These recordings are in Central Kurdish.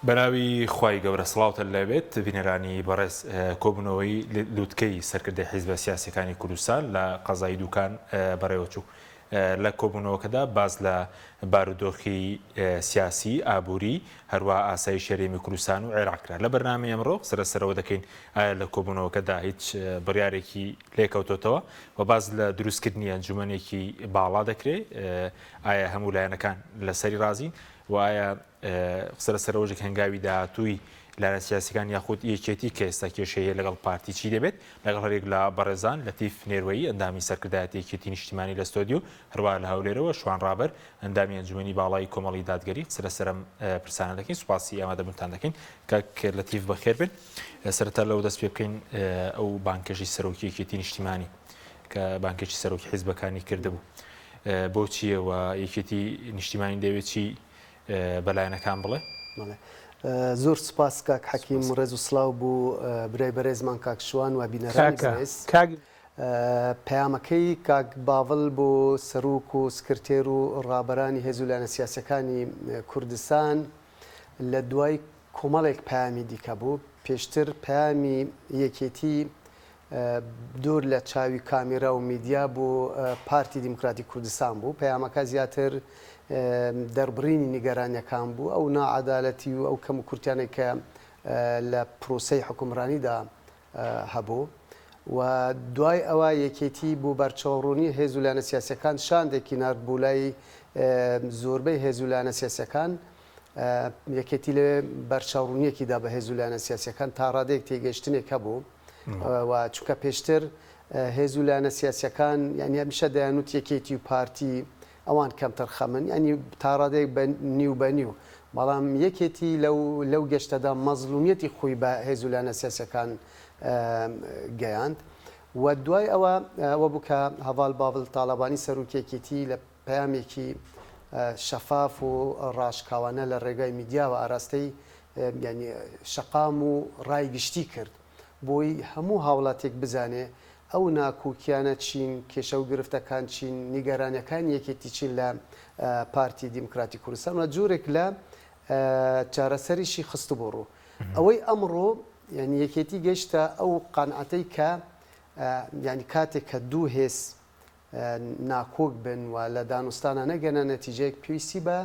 بەناوی خوای گەورە سڵاوتە لەبێت بینەرانی بەڕێز کۆبوونەوەی لووتکەی سەرکردەی حیزبە سیاسیەکانی کوردستان لە قەزای دووکان بەڕێوەچوو لە کۆبوونەوەکەدا باز لە بارودۆخی سیاسی ئابووری هەروە ئاسایی شەرێمی کوردستان و عێراقرا لە بەرنامەی ئەمڕۆ سەرەوە دەکەین ئایا لە کۆبوونەوەکەدا هیچ بڕیارێکی لێکەوتۆتەوە و باز لە دروستکردنی ئەنجومەنێکی باڵا دەکرێت ئایا هەموو لایەنەکان لەسەری رازین و ئایا سەرەوەژێک هەنگاوی داهاتووی لایەنە سیاسیەکان یاخود یەکێتی کە ئێستا کێشەیە لەگەڵ پارتی چی دەبێت لەگەڵ هەرێک لە بەڕێزان لەتیف نێروەیی ئەندامی سەرکردایەتی یەکێتی نیشتیمانی لە ستۆدیۆ هەروە لە هەولێرەوە شوان ڕابەر ئەندامی ئەنجومەنی باڵای کۆمەڵی دادگەری سەرم پرسانە دەکەین سوپاسی ئامادەبوونتان دەکەین کاک لەتیف بەخێر بن سەرەتا لەو دەست پێ بکەین ئەو بانکەشی سەرۆکی یەکێتی نیشتیمانی کە بانکێکی سەرۆکی حیزبەکانی کردبوو بۆچیەوە یەکێتی نیشتیمانی دەوێت چی بەلایەنەکان بڵێ؟ زۆر سپاس کاک حەکیم ڕێز و سڵاو بوو برای بەڕێزمان کاک شوان و بینەرانی بەڕێز پەیامەکەی کاک باوڵ بۆ سەرۆک و سکرتێر و ڕابەرانی هێزوو لایەنە سیاسیەکانی کوردستان لە دوای کۆمەڵێک پەیامی دیکە بوو پێشتر پەیامی یەکێتی دوور لە چاوی کامیرا و میدیا بۆ پارتی دیموکراتی کوردستان بوو پەیامەکە زیاتر دەربڕینی نیگەرانیەکان بوو ئەو ناعەدالەتی و ئەو کەم و کورتیانێک کە لە پرۆسەی حکومڕانیدا هەبوو و دوای ئەوە یەکێتی بۆ بەرچاوڕوونی هێزوو لایەنە سیاسیەکان شاندێکی نارد بوو لای زۆربەی هێزوو لایەنە سیاسیەکان یەکێتی لێ بەرچاوڕوونیەکیدا بە هێزوو لایەنە سیاسیەکان تا ڕادێک تێگەشتنێک هەبوو و چونکە پێشتر هێزوو لایەنە سیاسیەکان یعنی هەمیشە دەیانوت یەکێتی و پارتی ئەوان کەمتر خەمن ینی تاڕادێک نیو بە نیو بەڵام یەکێتی لەو گەشتەدا مەزلومیەتی خۆی بە هێزوو لایەنە سیاسیەکان گەیاند و دوای ئەوە بوو کە هەڤاڵ باوڵ تاڵەبانی سەرۆکیەکێتی لە پەیامێکی شەفاف و ڕاشکاوانە لە ڕێگای میدیا و ئاراستەی ینی شەقام و ڕای گشتی کرد بۆی هەموو هاوڵاتێک بزانێ ئەو ناکۆکیانە چین کێشە و گرفتەکان چین نیگەرانیەکان یەکێتی چین لە پارتی دیموکراتی کوردستان و جۆرێک لە چارەسەریشی خست بۆ ڕوو ئەوەی ئەمڕۆ ینی یەکێتی گەیشتە ئەو قانعەتەی کە ینی کاتێک کە دوو هێز ناکۆک بن و لە دانوستانە نەگەنە نەتیجەیەک پێویستی بە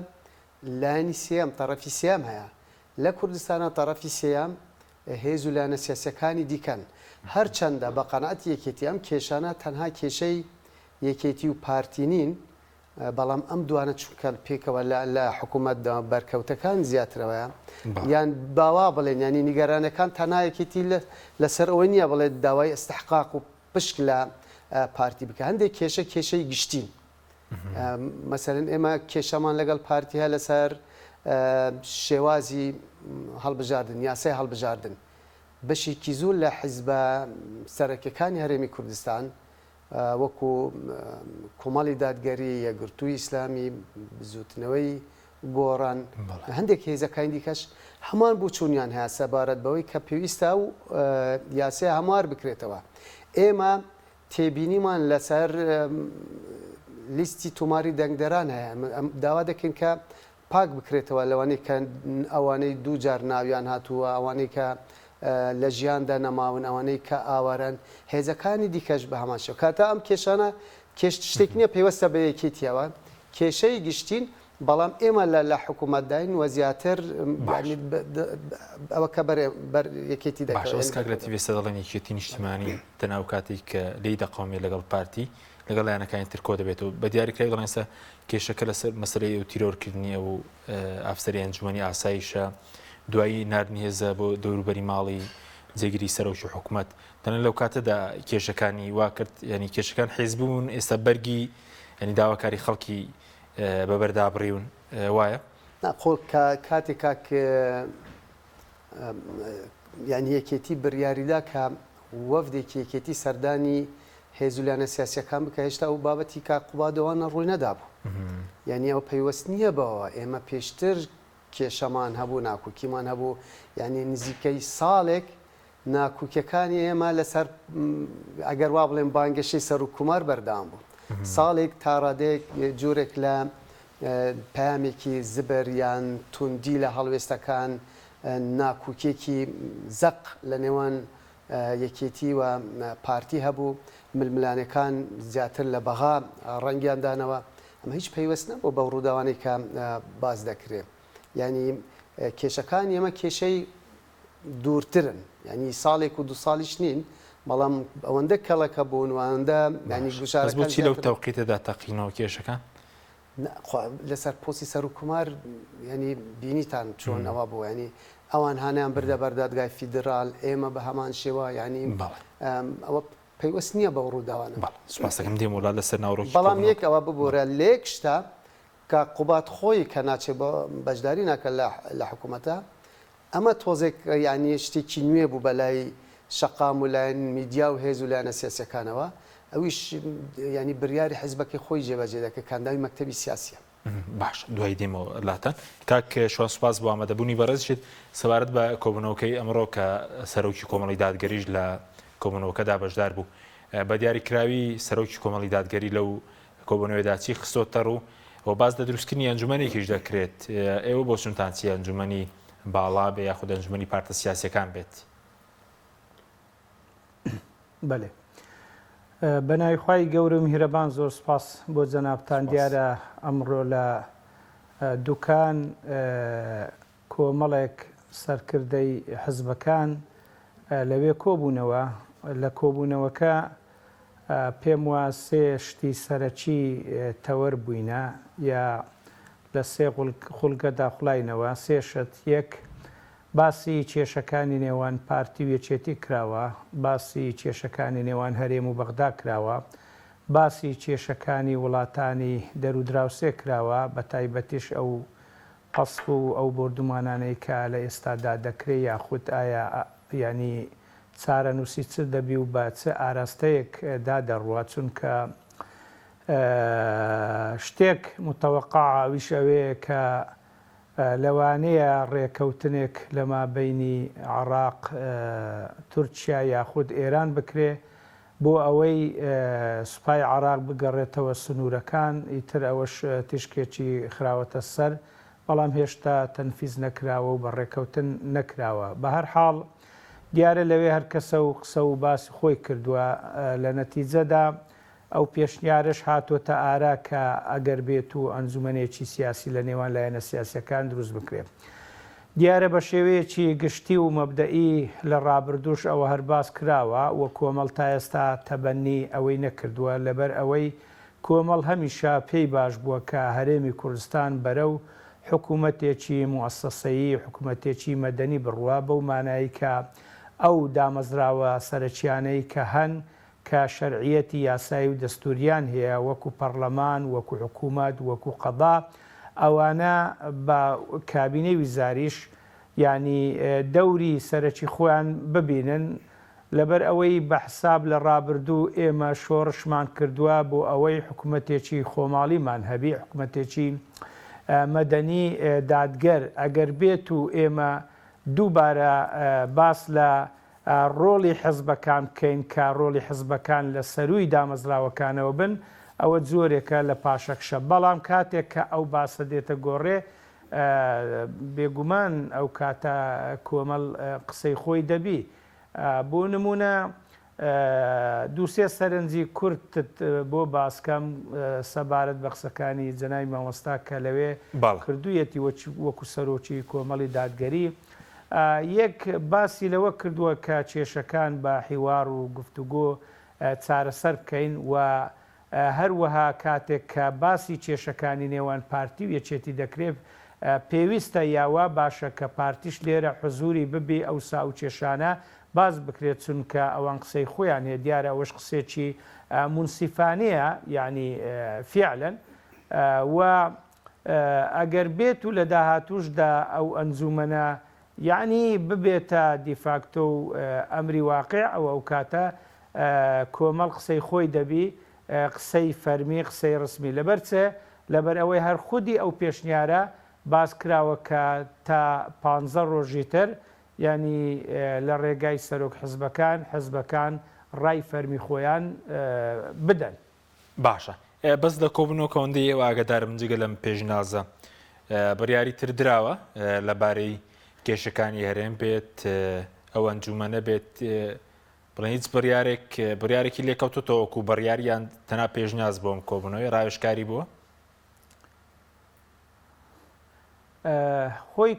لایەنی سێیەم تەڕەفی سێیەم هەیە لە کوردستانە تەڕەفی سێیەم هێزوو لایەنە سیاسیەکانی دیکەن هەرچەندە بە قەنەعەت یەکێتی ئەم کێشانە تەنها کێشەی یەکێتی و پارتی نین بەڵام ئەم دوانە چونکە پێکەوە لە حکوومەت بەرکەوتەکان زیاترەوەیە یان باوا بڵێن ینی نیگەرانەکان تەنها یەکێتی لەسەر ئەوەی نییە بڵێت داوای ئەستحقاق و پشک لە پارتی بکە هەندێک کێشەی گشتین مەسەرەن ئێمە کێشەمان لەگەڵ پارتی هەیە لەسەر شێوازی هەڵبژاردن یاسای هەڵبژاردن بەشێکی زۆر لە حیزبە سەرەکیەکانی هەرێمی کوردستان وەکو کۆمەڵی دادگەری یەکگرتووی ئیسلامی بزوتنەوەی گۆڕان هەندێک هێزەکانی دیکەش هەمان بۆ چوونیان هەیە سەبارەت بەوەی کە پێویستە و یاسای هەموار بکرێتەوە ئێمە تێبینیمان لەسەر لیستی تۆماری دەنگدەران هەیە داوا دەکەین کە پاک بکرێتەوە لەوانەی کە ئەوانەی دوو جار ناویان هاتووە ئەوانەی کە لە ژیاندا نەماون ئەوانەی کە ئاوارن هێزەکانی دیکەش بە هەمان شێوە کاتە ئەم کێشانە کێشت نییە پێوەستە بە یەکێتیەوە کێشەی گشتین بەڵام ئێمە لە حکوومەتداین وە زیاتر ئەوە کە بەر یەکێتی دەکاتگەتی وێستا دەڵێن یەکێتی نیشتیمانی تەناو کاتێک کە لی دەقاومێ لەگەڵ پارتی لەگەڵ لایەنەکانی تر کۆ دەبێتەوە بە دیاریکراوی دەڵێنسە کێشەکە لەسەر مەسەلەی و تیرۆرکردنی و ئافسەری ئەنجومەنی ئاساییشە دوایی ناردنی هێزە بۆ دەوروبەری ماڵی جێگیری سەرۆکی حکوومەت دەڵێن لەو کاتەدا کێشەکانی وا کرد ینی کێشەکان حیزبوون ئێستا بەرگی ینی داواکاری خەڵکی بەبەردابڕیون وایە خۆ کاتێک کاک یعنی یەکێتی بڕیاریدا کە وەفدێکی یەکێتی سەردانی هێزوو لایەنە سیاسیەکان بکە هێشتا ئەو بابەتی کاقوبادەوانە ڕووی نەدابوو یعنی ئەو پەیوەست نییە بەوە ئێمە پێشتر کێشەمان هەبوو ناکوکیمان هەبوو یعنی نزیکەی ساڵێک ناکوکیەکانی ئێمە لەسەر ئەگەر وا بڵێن بانگەشەی سەر و کومار بەردام بوو ساڵێک تا ڕادێک جۆرێک لە پەیامێکی زبەر یان توندی لە هەڵوێستەکان ناکوکێکی زەق لە نێوان یەکێتی و پارتی هەبوو ململانەکان زیاتر لە بەغا ڕەنگیان دانەوە ئەمە هیچ پەیوەست نەبوو بە ڕووداوانەی کە باز دەکرێت ینی کێشەکان ئێمە کێشەی دوورترن ینی ساڵێک و دو ساڵیش نین بەڵام ئەوەندە کەڵەکە بوون واندا ینی گوشارەکە لەو تەوقیتەدا تەقینەوە کێشەکان لەسەر پۆسی سەر و کومار ینی بینیتان چۆن ئەوە بوو ینی ئەوان هانیان بردە بەردادگای فیدرال ئێمە بە هەمان شێوە ینی ئەوە پەیوەست نییە بە ڕووداوانە سوپاسەکەم دێم وڵات لەسەر ناوڕۆکی بەڵام یەک ئەوە ببوورە لێک شتا کە قوبات خۆی کە ناچێت بە بەشداری ناکە لە حکوومەتە ئەمە تۆزێک ینی شتێکی نوێ بوو بەلای شەقام و لایەن میدیا و هێز و لایەنە سیاسەکانەوە ئەویش ینی بریاری حیزبەکەی خۆی جێبەجێ دەکە کانداوی مەکتەبی سیاسیە باش دوای دێمەوە لاتەن کاک شوان سوپاس بۆ ئامادەبوونی بەڕێزشت سەبارەت بە کۆبوونەوەکەی ئەمڕۆ کە سەرۆکی کۆمەڵی دادگەریش لە کۆبوونەوەکەدا بەشدار بوو بە دیاریکراوی سەرۆکی کۆمەڵی دادگەری لەو کۆبوونەوەدا چی خستۆتەڕ و باز لە دروستکردنی ئەنجومەنێکیش دەکرێت ئێوە بۆ چونتان چی ئەنجومەنی باڵا بێ یاخود ئەنجومەنی پارتە سیاسیەکان بێت بەڵێ بەناویخوای گەورم هیرەبان زۆر سپاس بۆ جەنابتان دیارە ئەمڕۆ لە دوکان کۆمەڵێک سەرکردەی حزبەکان لەوێ کۆبوونەوە لە کۆبوونەوەکە پێم وە سێ شتی سەرەکی تەوەر بووینە یا لە سێ خوڵگەدا خوڵاینەوە سێشت یەک باسی کێشەکانی نێوان پارتی و یەکێتی کراوە باسی کێشەکانی نێوان هەرێم و بەغدا کراوە باسی کێشەکانی وڵاتانی دەرودراوسێ کراوە بە تایبەتیش ئەو قەسف و ئەو بردومانانەی کە لە ئێستادا دەکرێت یاخود ئایا ینی چارە نووسی چ دەبی و بە چه ئاراستەیەک دادەڕوە چونکە شتێک متەوەقع ئەوەیە کە لەوانەیە ڕێکەوتنێک لە مابەینی عێراق تورکیا یاخود ئێران بکرێ بۆ ئەوەی سوپای عێراق بگەڕێتەوە سنوورەکان ئیتر ئەوەش تیشکێکی خراوەتە سەر بەڵام هێشتا تەنفیز نەکراوە و بە ڕێکەوتن نەکراوە بە هەر حاڵ دیارە لەوێ هەر کەسە و قسە و باسی خۆی کردووە لە نەتیجەدا ئەو پێشنیارش هاتوۆتە ئارا کە ئەگەر بێت و ئەنجومەنێکی سیاسی لە نێوان لایەنە سیاسەکان دروست بکرێت دیارە بە شێوەیەکی گشتی و مەبدەئی لە ڕابردوش ئەوە هەر باس کراوە وە کۆمەڵ تا ئێستا تەبەنی ئەوەی نەکردووە لەبەر ئەوەی کۆمەڵ هەمیشە پێی باش بووە کە هەرێمی کوردستان بەرەو حکوومەتێکی موەسسەسەیی حکوومەتێکی مەدەنی بڕوا بەو مانایی کە ئەو دامەزراوە سەرچیانەی کە هەن کە شەرعیەتی یاسایی و دەستوریان هەیە وەکو پەرلەمان وەکو حکوومەت وەکو قەضا ئەوانە بە کابینەی ویزاریش ینی دەوری سەرەکی خۆیان ببینن لەبەر ئەوەی بە حساب لە ڕابردوو ئێمە شۆڕشمان کردووە بۆ ئەوەی حکوومەتێکی خۆماڵیمان هەبی حکوومەتێکی مەدەنی دادگەر ئەگەر بێت و ئێمە دووبارە باس لە ڕۆڵی حزبەکان بکەین کە ڕۆڵی حزبەکان لە سەروی دامەزراوەکانەوە بن ئەوە جۆرێکە لە پاشەکشە بەڵام کاتێک کە ئەو باسە دێتە گۆڕێ بێگومان ئەو کاتە کۆمەڵ قسەی خۆی دەبی بۆ نمونە دووسێ سەرنجی کورتت بۆ باسکەم سەبارەت بە قسەکانی جەنای مامۆستا کە لەوێ کردوویەتی وەکو سەرۆکی کۆمەڵی دادگەری یەک باسی لەوە کردووە کە کێشەکان بە حیوار و گفتوگۆ چارەسەر بکەین و هەروەها کاتێک کە باسی کێشەکانی نێوان پارتی و یەکێتی دەکرێت پێویستە یاوا باشە کە پارتیش لێرە حزوری ببێ ئەو سا و کێشانە باز بکرێت چونکە ئەوان قسەی خۆیان هەیە دیارە ئەوەش قسێکی منسیفانەیە یعنی فعلەن و ئەگەر بێت و لە داهاتوشدا ئەو ئەنجومەنە یعنی ببێتە دیفاکتۆ و ئەمری واقع ئەو کاتە کۆمەڵ قسەی خۆی دەبی قسەی فەرمی قسەی ڕسمی لەبەرچێ لەبەر ئەوەی هەر خودی ئەو پێشنیارە باس کراوە کە تا 15 ڕۆژی تر ینی لە ڕێگای سەرۆک حزبەکان ڕای فەرمی خۆیان بدەن باشە بەس لە کۆبوونەوەکەوەندەی ئێوە ئاگدارم جگە لەم پێشنازە بڕیاری تر دراوە لەبارەی کێشەکانی هەرێم بێت ئەو ئەنجومەنە بێت بڵێن هیچ بڕیارێکی لێکەوتوتەوە وەکو بڕیاریان تەنها پێشنیاز بۆم کۆبوونەوەی ڕاوێژکاری بووە؟ خۆی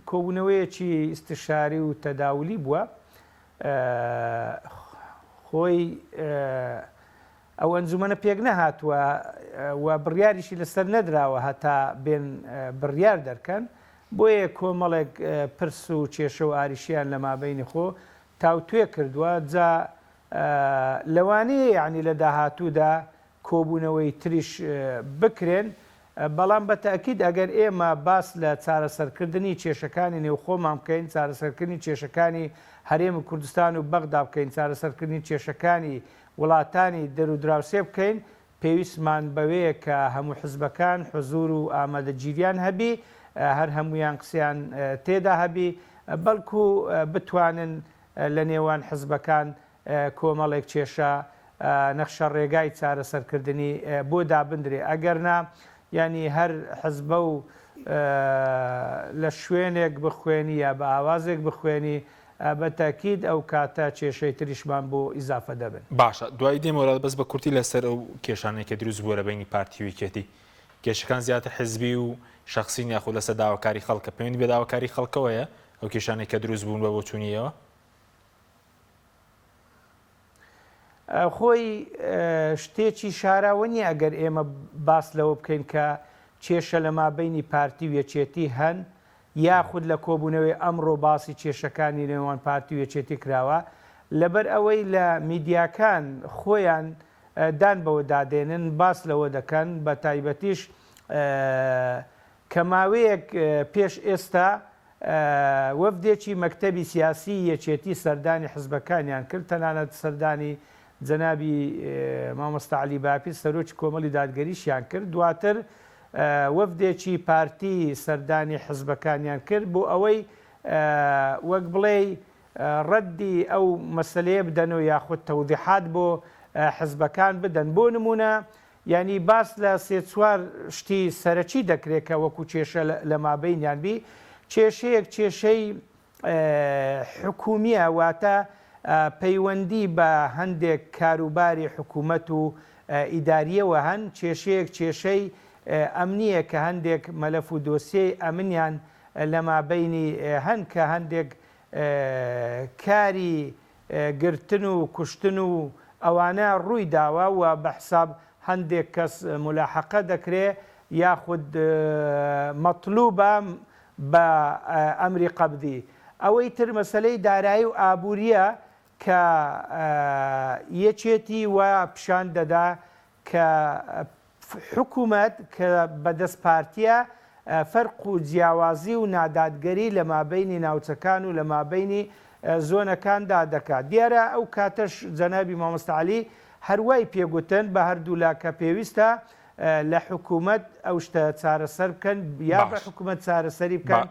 کۆبوونەوەیەکی استشاری و تەداولی بووە. خۆی ئەو ئەنجومەنە پێک نەهاتووە و بڕیاریشی لەسەر نەدراوە هەتا بێن بڕیار دەرکەن، بۆیە کۆمەڵێک پرس و کێشە و ئاریشیان لە مابینی خۆ تاوتوێ کردووە. جا لەوانەیە یعنی لە داهاتوودا کۆبوونەوەی تریش بکرێن، بەڵام بە تاکید ئەگەر ئێمە باس لە چارەسەرکردنی کێشەکانی نێوخۆمان بکەین، چارەسەرکردنی کێشەکانی هەرێمی کوردستان و بەغدا بکەین، چارەسەرکردنی کێشەکانی وڵاتانی دەرودراوسێ بکەین، پێویستمان بەوەیە کە هەموو حزبەکان حزور و ئامادەگیریان هەبی، هەر هەمویان قسەیان تێدا هەبی، بەڵکو بتوانن لە نێوان حزبەکان کۆمەڵێک کێشە نەخشە ڕێگای چارەسەرکردنی بۆ دابدرێ. ئەگەرنا ینی هەر حزبە و لە شوێنێک بخوێنی یا بە ئاوازێک بخوێنی بە تاکید ئەو کاتە کێشەی تریشمان بۆ ئیزافە دەبن. باشە، دوای دێمەوەڵات بەس بە کورتی لەسەر ئەو کێشانێکە دروست بووە لە بینی پارتی و یەکێتی، کێشەکان زیاتر حزبی و شخصی یاخود لەسەر داواکاری خەڵکە پەیوەندی بە داواکاری خەڵکەوەیە ئەو کێشانێکە دروست بوون بە بۆچوونیەوە؟ خۆی شتێکی شاراوە نیە ئەگەر ئێمە باس لەوە بکەین کە کێشە لە مابینی پارتی و یەکێتی هەن، یاخود لە کۆبوونەوەی ئەمڕۆ باسی کێشەکانی نێوان پارتی و یەکێتی کراوە، لەبەر ئەوەی لە میدیاکان خۆیان دان بەوە دادێنن باس لەوە دەکەن، بە تایبەتیش کە ماوەیەک پێش ئێستا وەفدێکی مەکتەبی سیاسی یەکێتی سەردانی حزبەکانیان کرد، تەنانەت سەردانی جەنابی مامۆستا عەلی باپیر سەرۆکی کۆمەڵی دادگەریشیان کرد، دواتر وەفدێکی پارتی سەردانی حزبەکانیان کرد بۆ ئەوەی وەک بڵێ ڕەدی ئەو مەسەلەیە بدەنەوە یاخود تەوضیحات بۆ حزبەکان بدەن. بۆ نمونە ینی باس لە سێ چوار شتی سەرەکی دەکرێت کە وەکو کێشە لە مابینیان بی، کێشەیەک کێشەی حکومیە، واتە پەیوەندی بە هەندێک کاروباری حکوومەت و ئیداریەوە هەن، کێشەیەک کێشەی ئەمنیە کە هەندێک مەلەف و دۆسیەی ئەمنیان لە مابینی هەن کە هەندێک کاری گرتن و کوشتن و ئەوانە ڕووی داوە و بە حساب هەندێک کەس ملاحەقە دەکرێت یاخود مەطلوبە بە ئەمری قەبدی. ئەوەی تر مەسەلەی دارایی و ئابووریە کە یەکێتی وە پیشان دەدا کە حکوومەت کە بەدەست پارتیە فەرق و جیاوازی و نادادگەری لە مابینی ناوچەکان و لە مابینی زۆنەکاندا دەکات. دیارە ئەو کاتەش جەنابی مامۆستا عەلی هەروای پێگوتن بە هەردوو لاکە پێویستە لە حکوومەت ئەو شتە چارەسەر بکەن، یا بە حکوومەت چارەسەری بکەن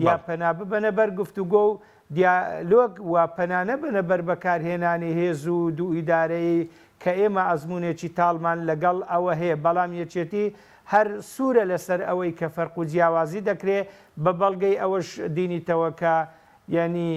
یا پەنا ببەنە بەر گفتوگۆ و دیالۆگ و پەنانە بنە بەر بەکارهێنانی هێز و دوو ئیدارەی کە ئێمە ئەزمونێکی تاڵمان لەگەڵ ئەوە هەیە، بەڵام یەکێتی هەر سوورە لەسەر ئەوەی کە فەرق و جیاوازی دەکرێت بە بەڵگەی ئەوەش دینیتەوە کە ینی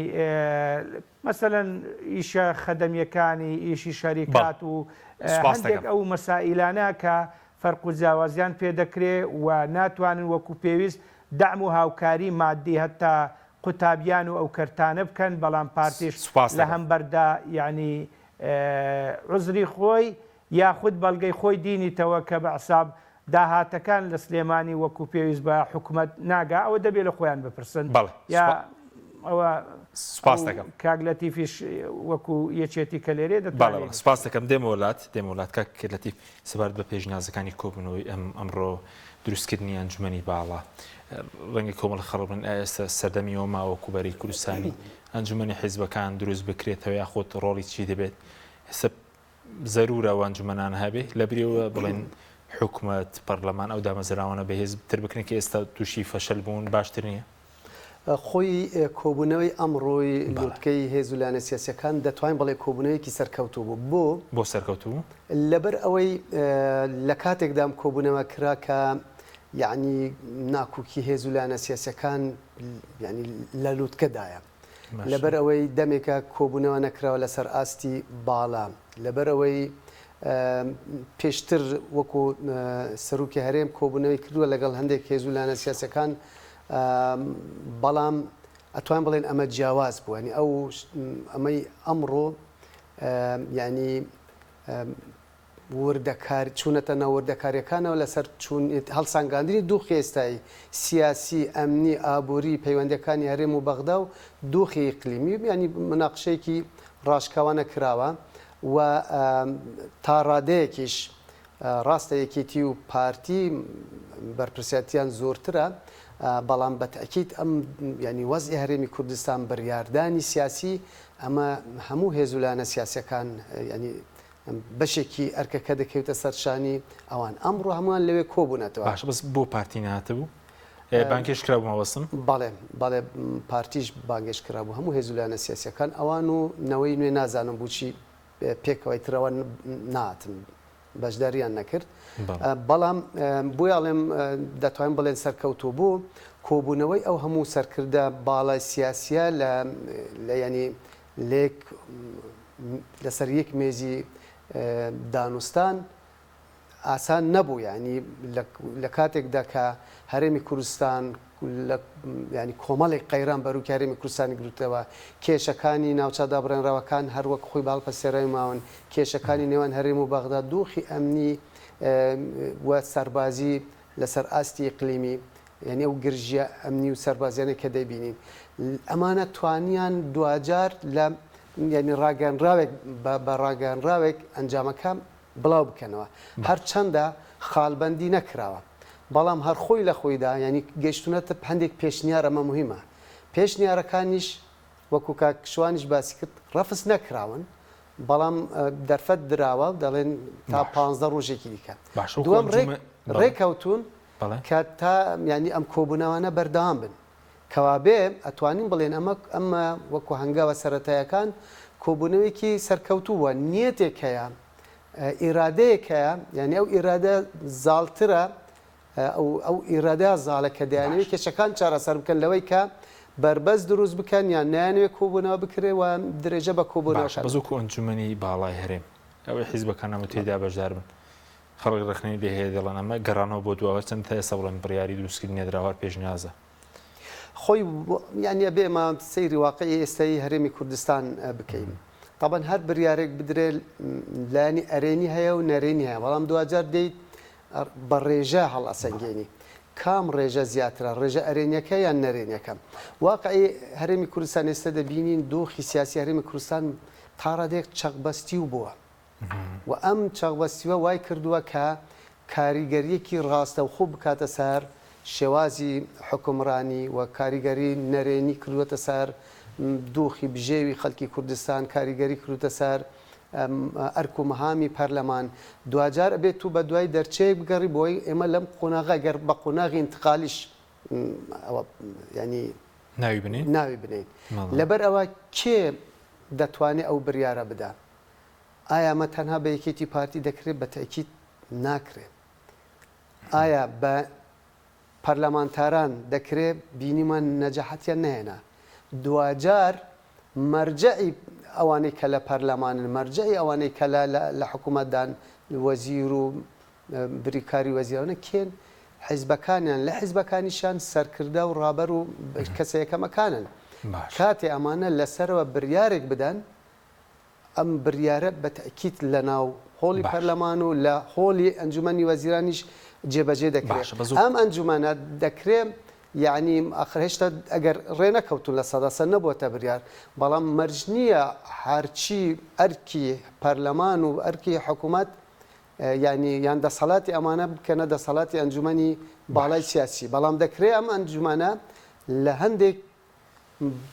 مەسەلەن ئیشە خەدەمیەکانی ئیشی شەریکات و هەندێک ئەو مەسائلانە کە فەرق و جیاوازیان پێ دەکرێت و ناتوانن وەکو پێویست دعم و هاوکاری مادی هەتا قوتابیان و ئەو کەرتانە بکەن، بەڵام پارتیش لە هەمبەردا یعنی عزری خۆی یاخود بەڵگەی خۆی دینیتەوە کە بە عساب داهاتەکان لە سلێمانی وەکو پێویست بە حکوومەت ناگا، ئەوە دەبێت لە خۆیان بپرسن. یا ئەوە سپاس دەکەم کاک لەتیفیش وەکو یەکێتی کە لێرێ دەتوانێت. سپاس دەکەم دێمەوڵات کاک لەتیف سەبارەت بە پێشنیازەکانی کۆبوونەوەی ئەمڕۆ دروستکردنی ئەنجومەنی باڵا ڕەنگی کۆمەڵ خەڵبن ئێستا سەردەمی ئەوما وەکوبەری کوردستانی ئەنجومەنی حیزبەکان دروست بکرێتەوە یاخۆت ڕۆڵی چی دەبێت؟ ئێستا زەرورە ئەو ئەنجومەنان هەبێ لەبرەوە بڵێن حکوومەت پەرلەمان ئەو دامەزراوانە بەهێز تر بکرێن کە ئێستا تووشی فەشەل بوون باشتر نییە؟ خۆی کۆبوونەوەی ئەمڕۆی لوتکەی هێزولانە سیاسەکان دەتوانین بڵێ کۆبوونەوەیەکی سەرکەوتوو بوو. بۆ سەرکەوتوو؟ لەبەر ئەوەی لە کاتێکدام کۆبوونەوە کرا کە یعنی ناکۆکی هێز و لایەنە سیاسەکان ینی لە لووتکەدایە لەبەر ئەوەی دەمێکە کۆبوونەوە نەکراوە لەسەر ئاستی باڵام لەبەر ئەوەی پێشتر وەکو سەرروکی هەرێم کۆبوونەوەی کردووە لەگەڵ هەندێک هێز و لایەنە سیاسەکان بەڵام ئەتوان بڵێن ئەمە جیاواز بوو ینی ئەو ئەمەی ئەمڕۆ ینی وردەکار چوونەتە ناوەردەکاریەکانەوە لەسەر هەڵسانگاندنی دوو خێستایی سیاسی ئەمنی ئابووری پەیوەندەکانی هەرێم و بەغدا و دۆخی ئیقلیمی ینی مناقشەیەکی ڕاشکاوانە کراوە و تا ڕادەیەکیش ڕاستە یەکێتی و پارتی بەرپرسیاتیان زۆرترە بەڵام بەتەکیید ئەم ینی وەزعی هەرێمی کوردستان بڕیاردانی سیاسی ئەمە هەموو هێز و لایەنە سیاسەکان ینی بەشێکی ئەرکەکە دەکەوتە سەرشانی ئەوان ئەمڕۆ هەمووان لەوێ کۆبوونەتەوە باش بەس بۆ پارتی نهاتبوو بانکێش کرا بوو مەوەسم بەڵێ پارتیش بانگێش کرابوو هەموو هێز و لایەنە سیاسەکان ئەوان و نەوەی نوێ نازانم بۆچی پێکەوەی ترەوە ناتم بەشداریان نەکرد بەڵام بۆی ئاڵێم دەتوانین بڵێن سەرکەوتوو بوو کۆبوونەوەی ئەو هەموو سەرکردە باڵای سیاسیە لە ینی لێک لەسەر یەک مێزی دانوستان ئاسان نەبوو ینی لە کاتێکدا کە هەرێمی کوردستان ینی کۆمەڵێک قەیران بەرووکی هەرێمی کوردستانی گرتەوە کێشەکانی ناوچەدا بڕێنراوەکان هەروەک خۆی باڵپەسێرای ماون کێشەکانی نێوان هەرێم و بەغدا دۆخی ئەمنی وە سەربازی لەسەر ئاستی ئیقلیمی یعنی ئەو گرژیە ئەمنی و سەربازیانێک کە دەیبینین ئەمانە توانیان دوجار لە ینی ڕاگەنراوێک بە ڕاگەنراوێک ئەنجامەکە بڵاو بکەنەوە هەرچەندە خاڵبەندی نەکراوە بەڵام هەر خۆی لە خۆیدا ینی گەشتونەتە هەندێک پێشنیار ئەمە مهمە پێشنیارەکانیش وەکو کاکشوانیش باسی کرد ڕەفس نەکراون بەڵام دەرفەت دراوە دەڵێن تا 15 ڕۆژێکی دیکە دووەم ڕێکەوتون کە تا ینی ئەم کۆبوونەوانە بەردەوام بن کەوابێ ئەتوانین بڵێن ئەمە وەکو هەنگاوە سەرەتایەکان کۆبوونەوەیکی سەرکەوتووە نیەتێک هەیە ئیرادەیەک هەیە یعنی ئەو ئیرادە زاڵترە ئەو ئیرادە زاڵە کە دەیانەوێت کێشەکان چارەسەر بکەن لەوەی کە بربەز دروست بکەن یان نایانوێت کۆبوونەوە بکرێەوە درێژە بە کۆبوونەوە بەزووکو ئەنجومەنی باڵای هەرێم ئەوەی حیزبەکانەمە تێدا بەشدار بن خەڵک ڕخنەی لێ هەیە دەڵێن ئەمە گەڕانەوە بۆ دووەوە چەند تا ئێستا بڵێن بڕیاری دروستکردنی نێدراوار پێشنیازە خۆی یانە بێمە سەیری واقعی ئێستایی هەرێمی کوردستان بکەین طبعا هەر بریارێک بدرێ لانی ئەرێنی هەیە و نەرێنی هەیە بەڵام دوجار دەیت بە ڕێژە هەڵ ئەسەنگێنی کام ڕێژە زیاترە ڕێژە ئەرێنیەکە یان نەرێنیەکە واقعی هەرێمی کوردستان ئێستا دەبینین دۆخی سیاسی هەرێمی کوردستان تاڕادێک چەقبەستی و بووە و ئەم چەقبەستیوە وای کردووە کە کاریگەریەکی ڕاستە و خوب بکاتە سەر شێوازی حکومڕانی و کاریگەری نەرێنی کردووەتە سەر دۆخی بژێوی خەڵکی کوردستان کاریگەری کردوتە سەر ئەرک و مەهامی پەرلەمان دوجار ئەبێت و بە دوای دەرچەیەک بگەڕی بۆی ئێمە لەم قۆناغا گەر بە قۆناغی انتقالیش ینی ناوی بنین لەبەر ئەوە کێ دەتوانێت ئەو بریارە بدا ئایا ئەمە تەنها بە یەکێتی پارتی دەکرێت بە تەکید ناکرێت ئایا بە پەرلەمانتاران دەکرێت بینیمان نەجاحەتیان نهێنا دوجار مەرجەی ئەوانەی کە لە پەرلەمانن مەرجەی ئەوانەی کە لە حکوومەتدان وەزیر و بریکاری وەزیرانە کێن حیزبەکانیان لە حیزبەکانیشان سەرکردە و ڕابەر و کەسەیەکەمەکانن کاتێ ئەمانە لەسەرەوە بریارێک بدەن ئەم بریارە بە تەکید لە ناو هۆڵی پەرلەمان و لە هۆڵی ئەنجومەنی وەزیرانیش جێبەجێ دەکرێت ئەم ئەنجومانە دەکرێت یعنی ئاخر هێشتا ئەگەر ڕێنەکەوتون لە سەداسە نەبووەتە بریار بەڵام مەرج نییە هەرچی ئەرکی پەرلەمان و ئەرکی حکوومەت ینی یان دەسەڵاتی ئەمانە بکەنە دەسەڵاتی ئەنجومەنی باڵای سیاسی بەڵام دەکرێت ئەم ئەنجومانە لە هەندێک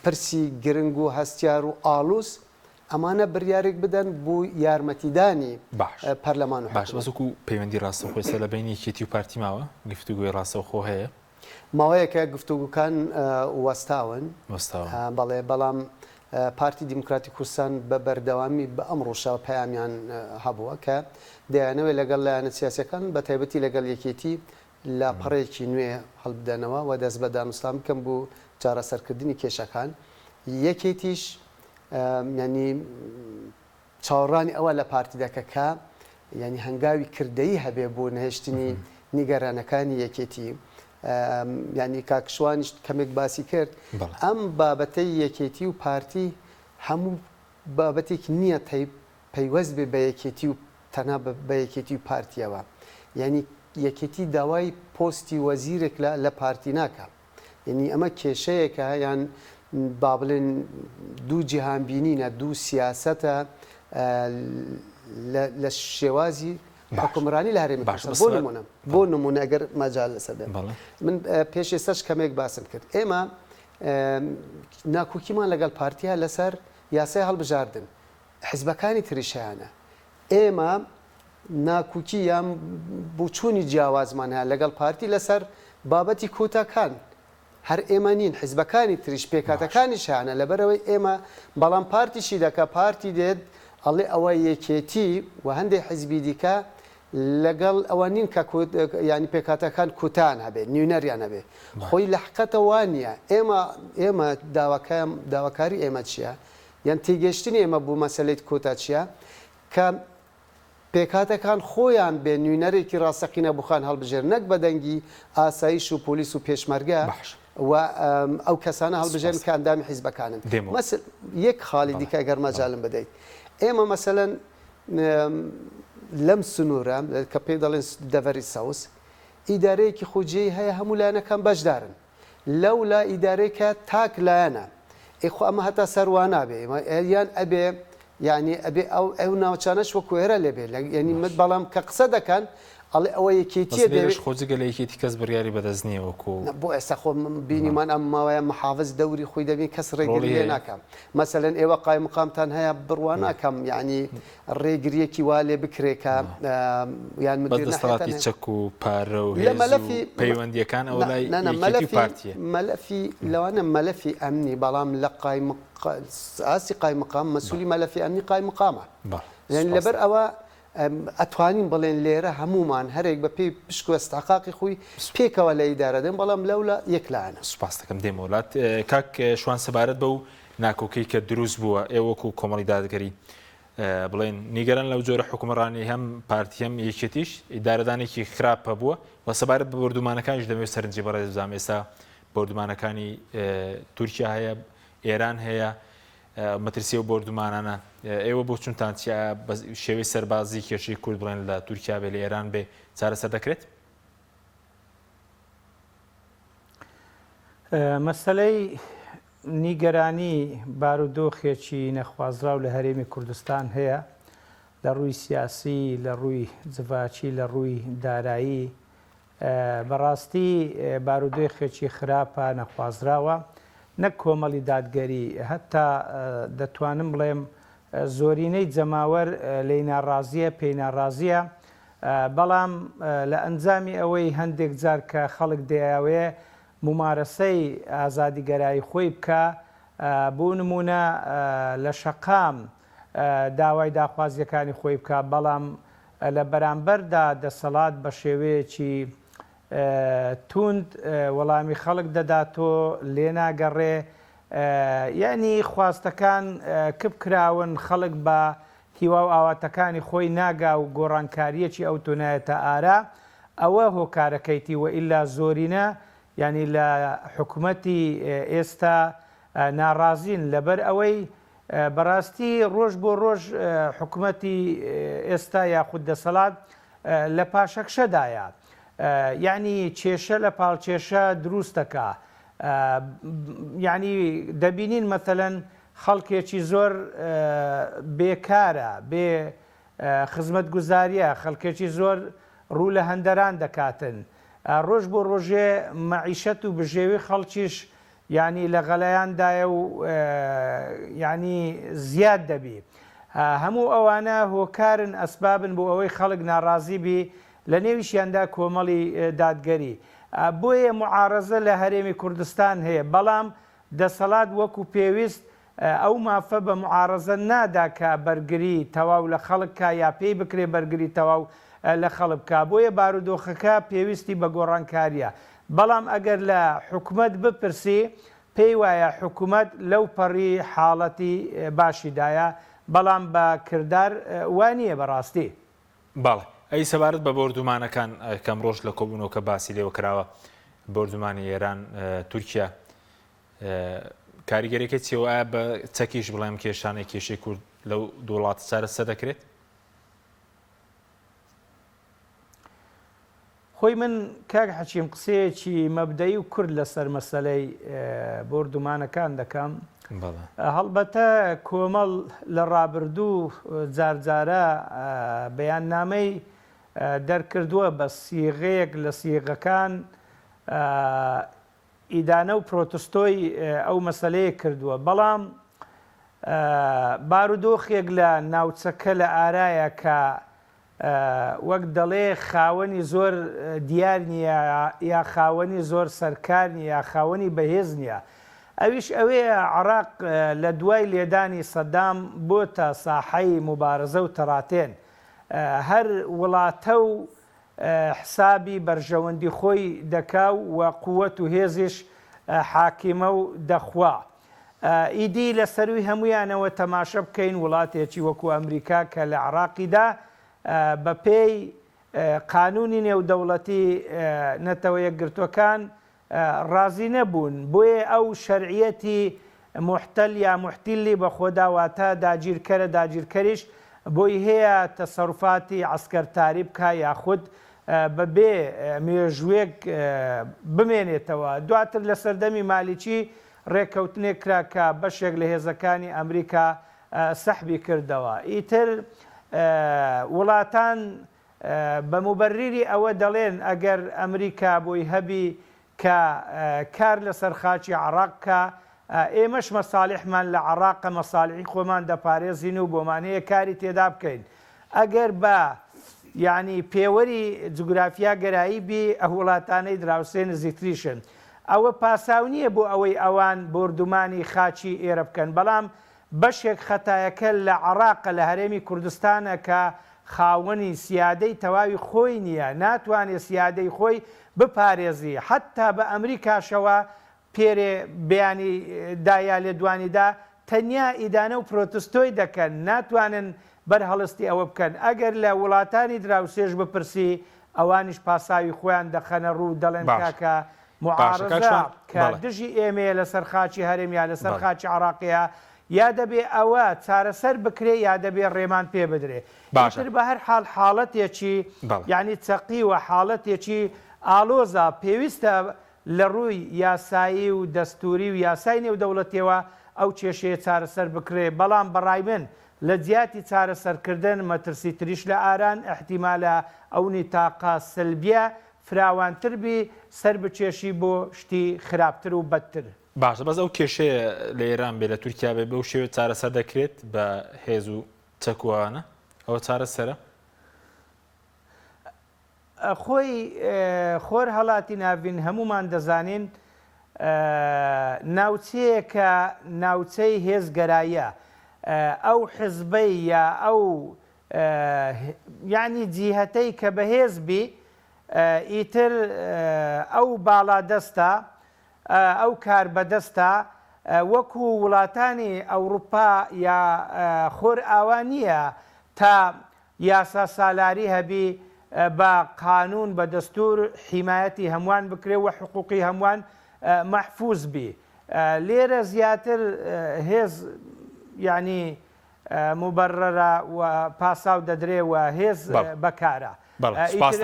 پرسی گرنگ و هەستیار و ئاڵوس ئەمانە بریارێک بدەن بۆ یارمەتیدانی پەرلەمان و باش بەسوکو پەیوەندی ڕاستەوخۆی لە بینی یەکێتی و پارتی ماوە گفتوگوی ڕاستەوخۆ هەیە ماوەیەکە گفتوگوکان وەستاون بەڵێ بەڵام پارتی دیموکراتی کوردستان بە بەردەوامی بە ئەم ڕۆژەوە پەیامیان هەبووە کە دەیانەوێت لەگەڵ لایەنە سیاسەکان بە تایبەتی لەگەڵ یەکێتی لە پەڕێکی نوێ هەڵبدەنەوە و دەست بە دانوستان بکەم بۆ چارەسەرکردنی کێشەکان. یەکێتیش ینی چاوەڕانی ئەوە لە پارتی دەکە کە ینی هەنگاوی کردەیی هەبێ بۆ نهێشتنی نیگەرانەکانی یەکێتی. ینی کاکشوانیش کەمێک باسی کرد ئەم بابەتەی یەکێتی و پارتی هەموو بابەتێک نییە پەیوەست بێ بە یەکێتی و تەنها بە یەکێتی و پارتیەوە. ینی یەکێتی داوای پۆستی وەزیرێک لە پارتی ناکە. یعنی ئەمە کێشەیەکە یان با بڵێن دوو جیهانبینینە دوو سیاسەتە لە شێوازی حکومڕانی لە هەرێمی کوردستان. بۆ نمونە ئەگەر مەجال لەسەر بێت من پێش ئێستاش کەمێک باسم کرد. ئێمە ناکۆکیمان لەگەڵ پارتیە لەسەر یاسای هەڵبژاردن حیزبەکانی تریشیانە. ئێمە ناکوکی یان بچوونی جیاوازمان هەیە لەگەڵ پارتی لەسەر بابەتی کۆتاکان. هەر ئێمە نین حیزبەکانی تریش پێکاتەکانی شانە لەبەرەوەی ئێمە بەڵام پارتیشی دەکە پارتی دێت ئەڵێ ئەوە یەکێتی و هەندێک حیزبی دیکە لەگەڵ ئەوە نین کە ینی پێکاتەکان کوتان هەبێت نیونەریان هەبێ خۆی لە حقەتە وانە. ئێمە داواکاری ئێمە چییە؟ یان تێگەشتنی ئێمە بوو مەسلەی کۆتا چییە کە پێکاتەکان خۆیان بێ نوێنەرێکی ڕاستەقینە بخان هەڵبژێر نەک بە دەنگی ئاسایش و پۆلیس و پێشمەرگە و ئەو کەسانە هەڵبژێن کە ئەندامی حیزبەکانن. یەک خاڵی دیکە گەر مەجالم بدەیت. ئێمە مەسەلەن لەم سنوورە کە پێی دەڵێن دەڤەری ساوس ئیدارەیەکی خوجێی هەیە هەموو لایەنەکان بەشدارن لەو لا ئیدارێکە تاک لایەنە. ئێخۆ ئەمە هەتا سەروان نابێ یان ئەبێ یعنی ئەبێ ئەو ناوچانەش وەکو ئێرە لێبێ ینی بەڵام کە قسە دەکەن ئەڵێ ئەوە یەکێتیە دەوێت خۆجگە لە یەکێتی کەس بڕیاری بەدەست نییە وەکو بۆ ئێستا خۆ بینیمان ئەم ماوەیە محافظ دەوری خۆی دەبین کەس ڕێگری لێ ناکەم. مەسەلەن ئێوە قایمقامتان هەیە بڕوان ناکەم یعنی ڕێگریەکی وا لێ بکرێکە یان بەدەسەڵاتی چەک و پارە و پەیوەندیەکان ئەو لای پارتیە مەلەفی لەوانە مەلەفی ئەمنی بەڵام لە ئاسی قایمقام مەسوولی مەلەفی ئەمنی قایمقامە. لەبەر ئەوە ئەتوانین بڵێن لێرە هەمومان هەرێک بە پێی پشک و ئەستاقاقی خۆی پێکەوە لە ئیدارە دەن بەڵام لەولا یەکلایەنە. سوپاس دەکەم دێمە وڵات کاک شوان سەبارەت بە و ناکۆکەی کە دروست بووە ئێوەکو کۆمەڵی دادگەری بڵێن نیگەران لەو جۆرە حکومڕانی هەم پارتی هەم یەکێتیش ئیدارەدانێکی خراپە بووە و سەبارەت بە بەردومانەکانیش دەمەوێت سەرنجی بەڕێز بزانم. ئێستا بەردومانەکانی تورکیا هەیە ئێران هەیە مەترسی و بردومانانە ئێوە بۆ چونتان شێوەی سەربازی کێشەی کورد بڵێن لە تورکیا بێ لە ئێران بێ چارەسەر دەکرێت؟ مەسەلەی نیگەرانی بارودۆخێکی نەخوازراو لە هەرێمی کوردستان هەیە لە ڕووی سیاسی لە ڕووی جڤاچی لە ڕووی دارایی. بەڕاستی بارودۆخێکی خراپە نەخوازراوە نەک کۆمەڵی دادگەری هەتا دەتوانم بڵێم زۆرینەی جەماوەر لێی ناڕازیە پێی ناڕازیە بەڵام لە ئەنجامی ئەوەی هەندێک جار کە خەڵک دەیاوێ ممارەسەی ئازادیگەرایی خۆی بکە بۆ نمونە لە شەقام داوای داخوازیەکانی خۆی بکە بەڵام لە بەرامبەردا دەسەڵات بە شێوەیەکی توند وەڵامی خەڵک دەداتۆ لێ ناگەڕێ یعنی خواستەکان کراون خەڵک بە هیوا و ئاواتەکانی خۆی ناگا و گۆڕانکاریەکی ئەو تونایەتە ئارا ئەوە هۆکارەکەیتی و ئیلا زۆرینە ینی لە حکوومەتی ئێستا ناڕازین لەبەر ئەوەی بەڕاستی ڕۆژ بۆ ڕۆژ حکوومەتی ئێستا یاخود دەسەڵات لە پاشەکشەدایە یعنی کێشە لە پاڵکێشە دروستەکە. یعنی دەبینین مەثەلەن خەڵکێکی زۆر بێکارە بێ خزمەتگوزاریە خەڵکێکی زۆر ڕوو لە هەندەران دەکاتن ڕۆژ بۆ ڕۆژێ مەعیشەت و بژێوی خەڵکیش ینی لە غەلایاندایە و ینی زیاد دەبی. هەموو ئەوانە هۆکارن ئەسبابن بۆ ئەوەی خەڵک ناڕازی بی لە نێویشیاندا کۆمەڵی دادگەری. بۆیە معارەزە لە هەرێمی کوردستان هەیە بەڵام دەسەڵات وەکو پێویست ئەو مافە بە معارەزە نادا کە بەرگری تەواو لە خەڵکە یا پێی بکرێ بەرگری تەواو لە خەڵبکە بۆیە بارودۆخەکە پێویستی بە گۆڕانکاریە بەڵام ئەگەر لە حکومت بپرسی پێی وایە حکومت لەو پەڕی حاڵەتی باشیدایە بەڵام بە کردار وانییە بەڕاستی باڵێ ئەی سەبارەت بە بۆردومانەکان کەم ڕۆژ لە کۆبوونەوە کە باسی لێوە کراوە بۆردومانی ئێران تورکیا کاریگەریەکە چێوە بە چەکیش بڵێم کێشانەی کێشەی کورد لەو دووڵات چارەسەر دەکرێت خۆی من کاک حەچیم قسەیەکی مەبدەی و کورد لەسەر مەسەلەی بۆردومانەکان دەکەم هەڵبەتە کۆمەڵ لە ڕابردوو جارجارە بەیاننامەی دەرکردووە بە سیغەیەک لە سیغەکان ئیدانە و پرۆتستۆی ئەو مەسەلەیە کردووە بەڵام بارودۆخێک لە ناوچەکە لە ئارایە کە وەک دەڵێ خاوەنی زۆر دیار نییە یا خاوەنی زۆر سەرکار نیە یا خاوەنی بەهێز نییە ئەویش ئەوەیە عێراق لە دوای لێدانی سەدام بۆتە ساحەی مبارزە و تەڕاتێن هەر وڵاتە و حسابی بەرژەوەندی خۆی دەکا و قووەت و هێزیش حاکیمە و دەخوا ئیدی لە سەروی هەمویانەوە تەماشە بکەین وڵاتێکی وەکو ئەمریکا کە لە عێراقیدا بە پێی قانونی نێودەوڵەتی نەتەوە یەکگرتوەکان ڕازی نەبوون بۆیە ئەو شەرعیەتی محتەل یا محتیلی بە خۆداواتە داگیرکەرە داگیرکەریش بۆی هەیە تەسەڕوفاتی عسکەرتاری بکە یاخود بەبێ مێژوێک بمێنێتەوە دواتر لە سەردەمی مالیکی ڕێککەوتنێک کرا کە بەشێک لە هێزەکانی ئەمریکا سەحبی کردەوە ئیتر وڵاتان بە موبەرری ئەوە دەڵێن ئەگەر ئەمریکا بۆی هەبی کە کار لەسەر خاچی عێراقکە ئێمەش مەساڵحمان لە عێراقە مەساڵحی خۆمان دەپارێزین و بۆمانەیە کاری تێدا بکەین ئەگەر بە یعنی پێوەری جوگرافیا گەرایی بی ئەو وڵاتانەی دراوسێ نزیکتریشن ئەوە پاساو نییە بۆ ئەوەی ئەوان بردومانی خاچی ئێرە بکەن بەڵام بەشێک خەتایەکە لە عێراقە لە هەرێمی کوردستانە کە خاوەنی سیادەی تەواوی خۆی نییە ناتوانێت سیادەی خۆی بپارێزی حتا بە ئەمریکاشەوە پێرێ بەیانی دایا لێدوانیدا تەنیا ئیدانە و پرۆتستۆی دەکەن ناتوانن بەرهەڵستی ئەوە بکەن ئەگەر لە وڵاتانی دراوسێژ بپرسی ئەوانیش پاساوی خۆیان دەخەنە ڕوو دەڵێن کاکە معارزە کە دژی ئێمێ لەسەر خاچی هەرێمیا لەسەر خاچی عێراقیە یا دەبێ ئەوە چارەسەر بکرێ یا دەبێ ڕێمان پێ بدرێ باشتر بە هەر حاڵ حاڵەتێکی یعنی چەقی و حاڵەتێکی ئالۆزە پێویستە لە ڕووی یاسایی و دەستوری و یاسای نێودەوڵەتیەوە ئەو کێشەیە چارەسەر بکرێ بەڵام بەڕای من لە جیاتی چارەسەرکردن مەترسی تریش لە ئاران احتیمالە ئەو نیتاقا سلبیە فراوانتر بی سەر بچێشی بۆ شتی خراپتر و بەدتر باشە بەس ئەو کێشەیە لە ئێران بێ لە تورکیا بێ بەو شێوە چارەسەر دەکرێت بە هێز و چەکوانە ئەوە چارەسەرە خۆی خۆر هەڵاتی ناوین هەمومان دەزانین ناوچەیەکە ناوچەی هێزگەراییە ئەو حزبەی یا ئەو یعنی جیهەتەی کە بەهێزبی ئیتر ئەو باڵادەستە ئەو کار بەدەستە وەکو وڵاتانی ئەوروپا یا خۆر ئاوانیە تا یاسا سالاری هەبی بە قانون بە دەستور حیمایەتی هەمووان بکرێ و حقوقی هەمووان مەحفوظ بی لێرە زیاتر هێز یعنی مبەررە و پاساو دەدرێ و هێز بەکارە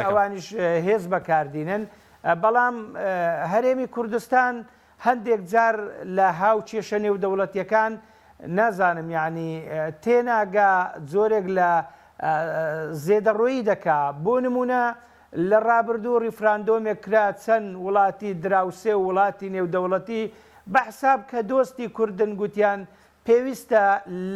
ئەوانیش هێز بەکاردینن بەڵام هەرێمی کوردستان هەندێک جار لە هاو کێشە نێودەوڵەتیەکان نازانم یعنی تێناگا زۆرێک لە زێدەڕۆیی دەکا بۆ نمونە لە ڕابردوو ریفراندۆمێک کرا چەند وڵاتی دراوسێ و وڵاتی نێودەوڵەتی بەحساب کە دۆستی کوردن گوتیان پێویستە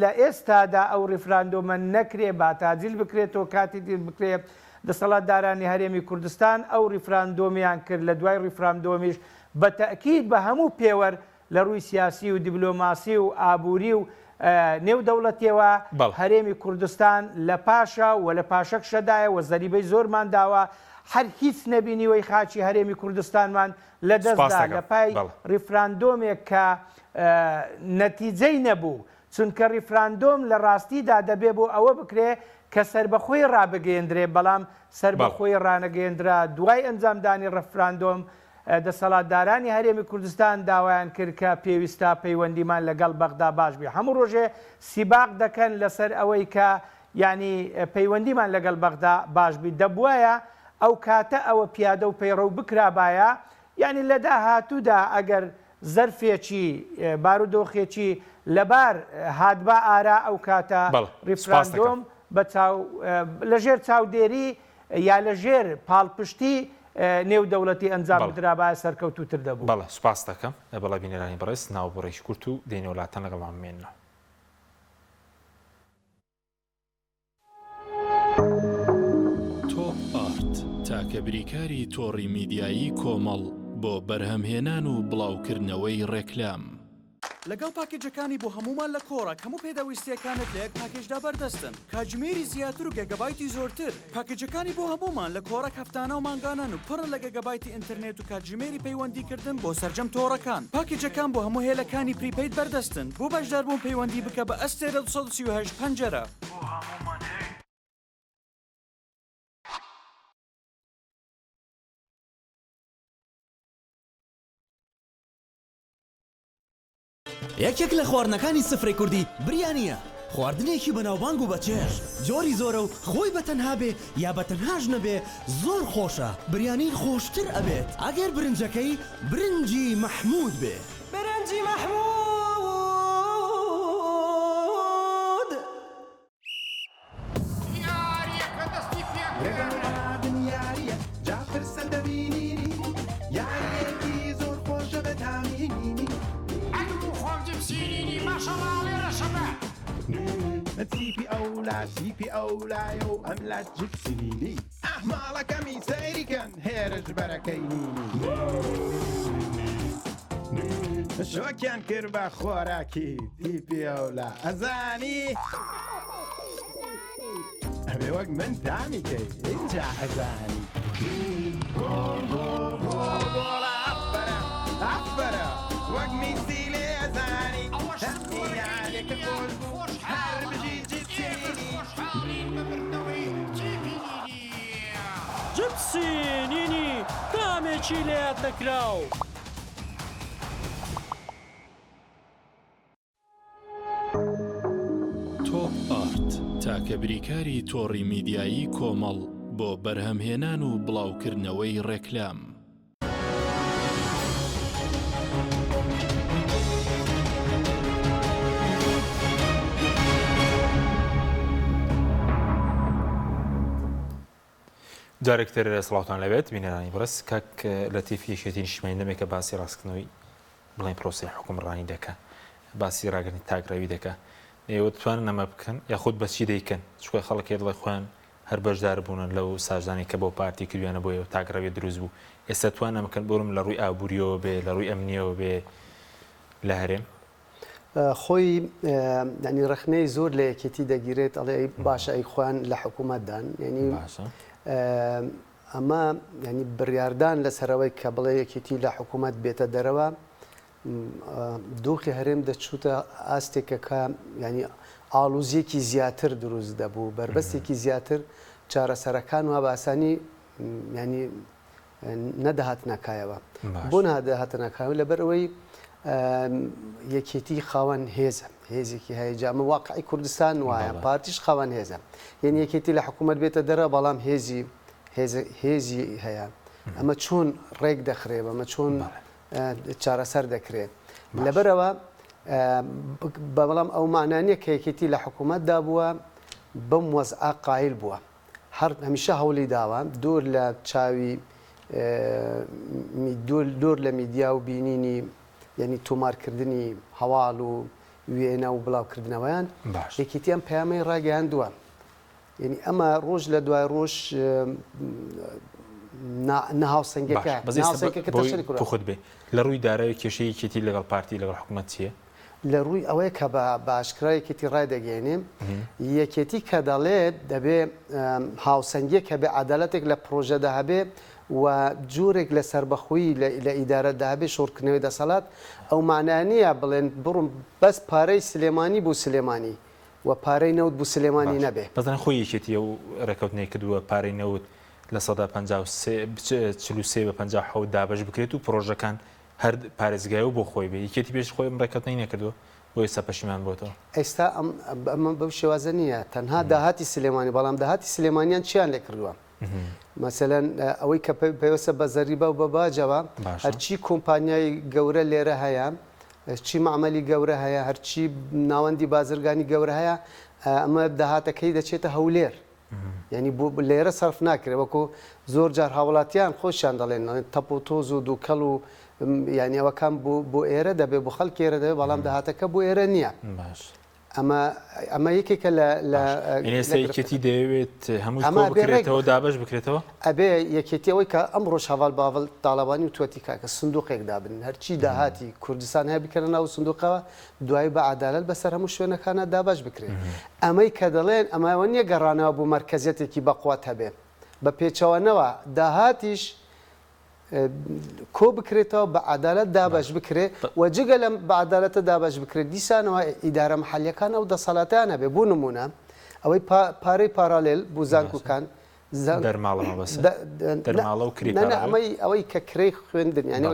لە ئێستادا ئەو ریفراندۆمە نەکرێ با تاجیل بکرێتەوە کاتی دیر بکرێت دەسەڵاتدارانی هەرێمی کوردستان ئەو ریفراندۆمیان کرد لە دوای ریفراندۆمیش بە تەکید بە هەموو پێوەر لە ڕووی سیاسی و دیبلۆماسی و ئابووری و نێودەوڵەتیەوە هەرێمی کوردستان لە پاشە و لە پاشەکشەدایە و زەریبەی زۆرمان داوە هەر هیچ نەبینیوەی خاچی هەرێمی کوردستانمان لە دەستدا لە پای ڕیفراندۆمێک کە نەتیجەی نەبوو چونکە ڕیفراندۆم لە ڕاستیدا دەبێ بۆ ئەوە بکرێ کە سربەخۆی ڕابگەیەندرێ بەڵام سربەخۆی ڕانەگەیەندرا دوای ئەنجامدانی ڕیفراندۆم دەسەڵاتدارانی هەرێمی کوردستان داوایان کرد کە پێویستە پەیوەندیمان لەگەڵ بەغدا باش بێ هەموو ڕۆژێ سیباق دەکەن لەسەر ئەوەی کە ینی پەیوەندیمان لەگەڵ بەغدا باش بی دەبوایە ئەو کاتە ئەوە پیادە و پەیڕەو بکرابایە یعنی لە داهاتوودا ئەگەر زەرفێکی بارودۆخێکی لەبار هاتبا ئارا ئەو کاتە ڕیفراندۆم لەژێر چاودێری یا لەژێر پاڵپشتی نێودەوڵەتی ئەنجام بدرابایە سەرکەوتوتر دەبوو. بەڵێ سوپاس دەکەم بەڵێ بینەرانی بەڕێز ناو بەڕێژی کورت و دێنێ وڵاتان لەگەڵمان بمێنەوە. تۆپ ئارت تاکە بریکاری تۆڕی میدیایی کۆمەڵ بۆ بەرهەمهێنان و بڵاوکردنەوەی ڕێکلام. لەگەڵ پاکێجەکانی بۆ هەمومان لە کۆڕە هەموو پێداویستیەکانت لە یەک پاکێجدا بەردەستن کاتژمێری زیاتر و گەگەبایتی زۆرتر پاکێجەکانی بۆ هەمومان لە کۆڕە هەفتانە و مانگانان و پڕن لە گەگەبایتی ئینتەرنێت و کاتژمێری پەیوەندیکردن بۆ سەرجەم تۆڕەکان پاکێجەکان بۆ هەموو هێلەکانی پریپەید بەردەستن بۆ بەشداربوون پەیوەندی بکە بە ئەستێرە 238 پەنجەرە. یەکێک لە خواردنەکانی سفرەی کوردی بریانیە خواردنێکی بەناوبانگ و بەچێژ جۆری زۆرە و خۆی بەتەنها بێ یا بەتەنهاش نەبێ زۆر خۆشە بریانی خۆشتر ئەبێت ئەگەر برنجەکەی برنجی مەحموود بێ برنجی مەحموود یاریەکە دەستی پێکردن یاریە جافر سەردەبینینی یاریەکی زۆر خۆشە بەتامینینی تیپی ئەولا تیپی ئەولایە و ئەم لا جپسینی ئەحماڵەکەمی سەیریکەن هێرش بەرەکەینی شۆکیان کرد بە خۆراکی تیپی ئەولا ئەزانی ئەبێ وەک من تامیکەی اینجا ئەزانی ئەفبەرە وەک میسی لێ ئەزانی هەمیانێکە خۆش بوو هەر بژی جپسینی جپسینینی دامێکی لێت نەکراو تۆپ ئارت تاکە بریکاری تۆڕی میدیایی کۆمەڵ بۆ بەرهەمهێنان و بڵاوکردنەوەی ڕێکلام. جارێکتر سڵاوتان لەوێت بینەرانی بەڕێز کاک لە تیفیشێتی نیشتیمانی دەمێکە باسی ڕاستکردنەوەی بڵێن پرۆسی حکومڕانی دەکە باسی ڕاگەرنی تاگراوی دەکە ئێوە دەتوانن ئەمە بکەن یاخود بەچی دەیکەن چکۆی خەڵکی دڵی خۆیان هەر بەشدار بوونن لەو ساژدانی کە بۆ پارتی کردویانە بۆ ئێوە تاگراوی دروست بوو ئێستا توان ئەمەکەن بۆرم لە ڕووی ئابووریەوە بێ لە ڕووی ئەمنیەوە بێ لە هەرێم خۆی ینی ڕخنەی زۆر لە یەکێتی دەگیرێت ئەڵێ باشە ئەی خۆیان لە حکوومەتدان ینی ئەمە ینی بڕاردان لەسەرەوەی کە بڵێ یەکێتی لە حکوومەت بێتە دەرەوە دۆخی هەرێم دەچووتە ئاستێکە کە ینی ئاڵوزیەکی زیاتر دروست دەبوو بربەستێکی زیاتر چارەسەرەکان و باسانی ینی نەدەهات ناکایەوە بۆ نادەهاتە ناکاوە لەبەرەوەی یەکێتی خاوەن هێزە هێزێکی هەیەجامە واقعی کوردستان وایە پارتیش خاوەن هێزە یعنی یەکێتی لە حکوومەت بێتە دەرە بەڵام هێزی هەیە ئەمە چۆن ڕێک دەخرێت ئەمە چۆن چارەسەر دەکرێت لەبەرەوە بەڵام ئەو معنانیە کە یەکێتی لە حکوومەتدا بووە بەم وەزعە قایل بووە هەر هەمیشە هەوڵی داوە دوور لە چاوی دوور لە میدیا و بینینی یعنی تۆمارکردنی هەواڵ و وێنە و بڵاوکردنەوەیان یەکێتیان پەیامەی ڕاگەیاندووە یعنی ئەمە ڕۆژ لە دوای ڕۆژ نەهاوسەنگەکە تو خود بێ لە ڕووی دارایی کێشەیەکێتی لەگەڵ پارتی لەگەڵ حکوومەت چییە؟ لە ڕووی ئەوەیە کە بە ئاشکرایەکێتی ڕایدەگەێنێم یەکێتی کە دەڵێت دەبێ هاوسەنگێک کە بێ عەدالەتێک لە پرۆژەدا هەبێ و جوورێک لە سربەخۆیی لە ئیدارەتدا هەبێ شۆڕکردنەوەی دەسەڵات ئەو معنانیە بڵێن بڕم بەس پارەی سلێمانی بوو سلێمانی و پارەی نەوت بوو سلێمانی نەبێ بەزانە خۆی یەکێتی ئەو ڕێکەوتنەی کردووە پارەی نەوت لە 43 بە 57 دابش بکرێت و پرۆژەکان هەر پارێزگای و بۆ خۆی بێ یەکێتی پێش خۆی ڕێکەوتنەی نەکردووە بۆ ئێستا پەشیمان بۆتەوە ئێستا ئەمە بەو شێوازە نییە تەنها داهاتی سلێمانی بەڵام داهاتی سلێمانیان چیان لێ کردووە مەسەلەن ئەوەی کە پێوەستە بە زەریبە و بە باجەوە هەرچی کۆمپانیای گەورە لێرە هەیە هەرچی معمەلی گەورە هەیە هەرچی ناوەندی بازرگانی گەورە هەیە ئەمە داهاتەکەی دەچێتە هەولێر ینی بۆ لێرە سەرف ناکرێت وەکو زۆر جار هاوڵاتیان خۆشیان دەڵێن تەپ و تۆز و دووکەڵ و یعنی ئەوەکان بۆ ئێرە دەبێت بۆ خەڵک ئێرە دەبێت بەڵام داهاتەکە بۆ ئێرە نییە ئەمە یەکێکە ئێستا یەکێتی دەوێت هەموو بکرێتەوە دابش بکرێتەوە ئەبێ یەکێتی ئەوەی کە ئەمڕۆژ هەواڵ باڵ تاالبانی و توەتی کاکە سندوقێک دابن هەرچی داهاتی کوردستان هەیە بکەن ناو سندوقەوە دوای بە عەدالەت بەسەر هەموو شوێنەکانە دابش بکرێت ئەمەی کە دەڵێن ئەماوە نییە گەڕانەوە بۆ مەرکەزیەتێکی بەقوات هەبێ بە پێچەوەنەوە داهاتیش کۆ بکرێتەوە بە عەدالەت دابش بکرێت و جگە لەم بە عەدالەتە دابش بکرێت دیسانەوە ئیدارە مەحەلیەکان ئەو دەسەڵاتیانە بێ بوو نمونە ئەوەی پارەی پارالێل بوو زانکۆکان دەرماڵەوە بەس دەرماڵە و ئەوەی کە کرێی خوێندن یانی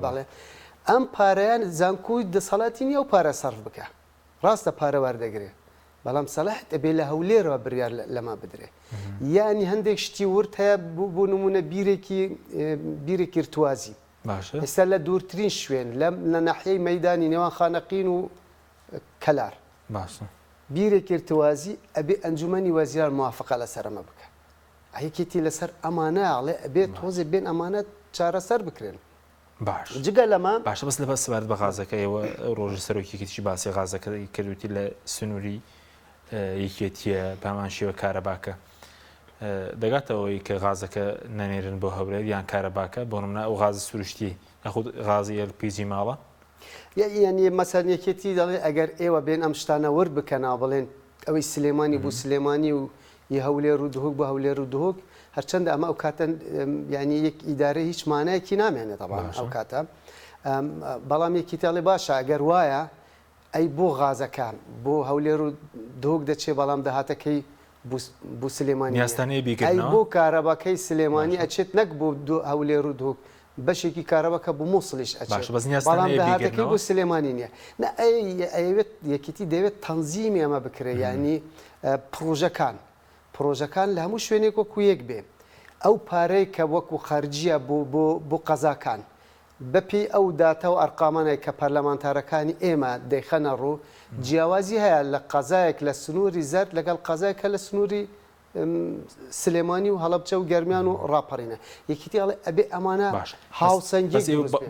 بەڵێ ئەم پارەیان زانکۆی دەسەڵاتی نیە و پارە سەرف بکە ڕاستە پارە وەردەگرێت بەڵام سەلاحت ئەبێ لە هەولێرەوە بڕیار لەما بدرێ یانی هەندێک شتی ورد هەیە بۆ نمونە بیرێکی ارتوازی ئێستا لە دوورترین شوێن لە ناحیەی مەیدانی نێوان خانەقین و کەلار بیرێکی ارتوازی ئەبێ ئەنجومەنی وەزیران موافقە لەسەرەمە بکە هەیەکێتی لەسەر ئەمانە ئاڵێ ئەبێ تۆزێ بێن ئەمانە چارەسەر بکرێن باش جگە لەمە باشە بەس لە بەس سوارد بە غازەکە ئێوە ڕۆژ سەرۆکیێکی باسی غازەکە کردوتی لە سنووری یەکێتیە پامان شێوە کارەباکە دەگاتەوەی کە غازەکە نەنێرن بۆ هەولێر یان کارەباکە بۆ نمونە ئەو غاز سروشتی یاخود غازی ئەلپیجی ماڵە یعنی مەسەن یەکێتی دەڵێ ئەگەر ئێوە بێن ئەم شتانە ورد بکەنەوە بڵێن ئەوەی سلێمانی بوو سلێمانی و هەولێر و دهۆک بە هەولێر و دهۆک هەرچەندە ئەمە ئەو کاتە ینی یەک ئیدارە هیچ مانایەکی نامێنێت تەبان ئەو کاتە بەڵام یەکیتاڵێ باشە ئەگەر وایە ئەی بۆ غازەکان بۆ هەولێر و دهۆک دەچێ بەڵام داهاتەکەی بۆ سلێمانی یاستانەیە بیگەن ئەی بۆ کارەباکەی سلێمانی ئەچێت نەک بۆ هەولێر و دهۆک بەشێکی کارەبەکە بۆ مووسڵیش ئەچێت بەڵام داهاتەکەی بۆ سلێمانی نییە ئەوێت یەکێتی دەوێت تەنزیمی ئەمە بکرێت ینی پرۆژەکان لە هەموو شوێنێک وەکو یەک بێ ئەو پارەی کە وەکو خەرجیە بۆ قەزاکان بەپی ئەو داتە و ئەرقامانەی کە پەرلەمانتارەکانی ئێمە دەیخەنە ڕوو جیاوازی هەیە لە قەزایەک لە سنووری زەرد لەگەڵ قەزایەکە لە سنووری سلێمانی و هەڵەبجە و گەرمیان و ڕاپەڕینە یەکیتی ئەڵێ ئەبێ ئەمانە هاوسەنگی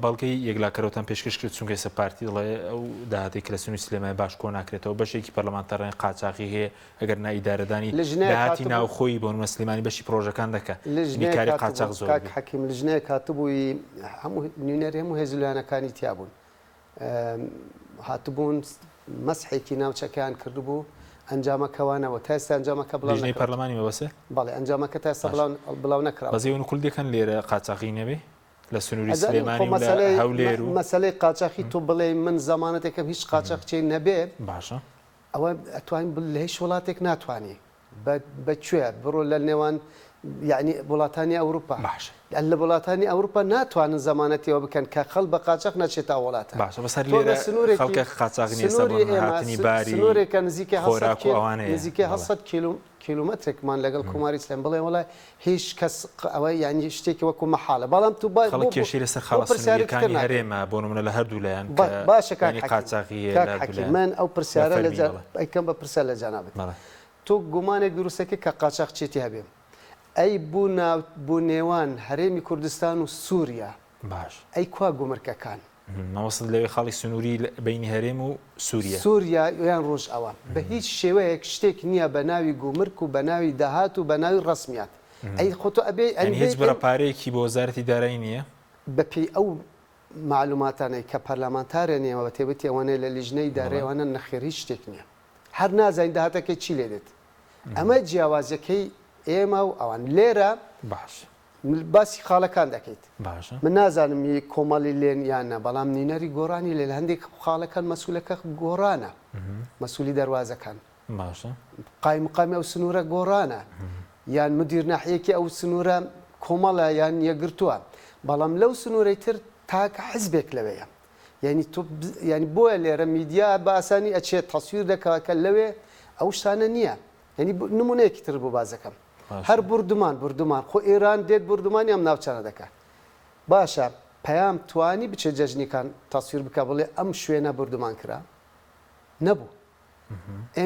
بەڵگەی یەکلاکەرەوەتان پێشکەش کرد چونکە ئێستا پارتی دەڵێ ئەو داهاتێک لە سنووری سلێمانی باش کۆ ناکرێتەوە بەشێکی پەرلەمانتاڕێن قاچاقی هەیە ئەگەر نائیدارەدانی داهاتی ناوخۆی بۆ نمونە سلێمانی بەشی پرۆژەکان دەکات بیکاری قاچاق زۆر حەکیم لژنەیە کاتبووی هەموو نوێنەری هەموو هێزولانەکانی تیابوون هاتبوون مەسحێکی ناوچەکەیان کردبوو ئەنجامەکەوانەوە تا ئێستا ئەنجامەکە بڵاو پەرلەمانی مەوەسێ بەڵێ ئەنجامەکە تا ئێستا بڵاو نەکراوە بەزێون کوردەکان لێرە قاچاقی نەبێ لە سنووری سلێمانی هەولێر و مەسەلەی قاچاقی تۆ بڵێ من زەمانەتێکم هیچ قاچاقچەی نەبێ باشە ئەوە ئەتوانین لە هیچ وڵاتێک ناتوانێ بەکوێ بڕۆ لە نێوان یعنی وڵاتانی ئەوروپا لە وڵاتانی ئەوروپا ناتوانن زەمانەتەوە بکەن کە خەڵ بە قاچاق نەچێتە وڵاتە باشە بەسەر لێرە خەڵکە قاچاق نیە سەبوونی باری سنوورێکە نزیکە 700 کیلومترێکمان لەگەڵ کوماری سلێم بڵێ وڵای هیچ کەس ئەوە یعنی شتێکی وەکو مەحاڵە بەڵام تو خەڵک کێشەی لەسەر خاڵسەرەکانی هەرێمە بۆ نمونە لە هەردوو لایەن باشە قاچاقی من ئەو پرسیارە ئەیکەم بە پرسیار لە جانابێت تۆ گومانێک دروستەکە کە قاچاق چێتی هەبێ ئەی بوو نێوان هەرێمی کوردستان و سووریا باش ئەی کوا گومرکەکان مەوەسط لەوێ خاڵی سنووری بینی هەرێم و سووریا یان ڕۆژ ئەوە بە هیچ شێوەیەک شتێک نییە بە ناوی گومرک و بە ناوی داهات و بە ناوی ڕسمیات ئەی خۆتۆ ئەبێ هیچ بەرەپارەیەکی بۆ وەزارەتی دارایی نییە بەپێی ئەو معلوماتانەی کە پەرلەمانتارێنەوە بە تێبێتی ئەوانەیە لە لیژنەی دارێوانە نەخێری شتێک نییە هەر نازانین داهاتەکەی چی لێ دێت ئەمە جیاوازەکەی ئێمە و ئەوان لێرە باش باسی خاڵەکان دەکەیت باشە من نازانم کۆمەڵی لێن یانە بەڵام نینەری گۆڕانی لێ هەندێک خاڵەکان مەسوولەکە گۆڕانە مەسوولی دەواازەکان باشە قایمقامی ئەو سنوورە گۆڕانە یان مدیر ناحەیەکی ئەو سنوورە کۆمەڵە یان یەگرتووە بەڵام لەو سنوورەی تر تاکە حزبێک لەوەیە ینی بۆیە لێرە میدیا بە ئاسانی ئەچێت تەسویر دەکەوەکە لەوێ ئەو شتانە نییە ینی نمونەیەکی تر بۆ بازەکەم هەر بردومان خۆ ئێران دێت بردومانی ئەم ناوچانە دەکات باشە پەیام توانی بچێت جەژنیکان تەسویر بکە بڵێ ئەم شوێنە بردومان کرا نەبوو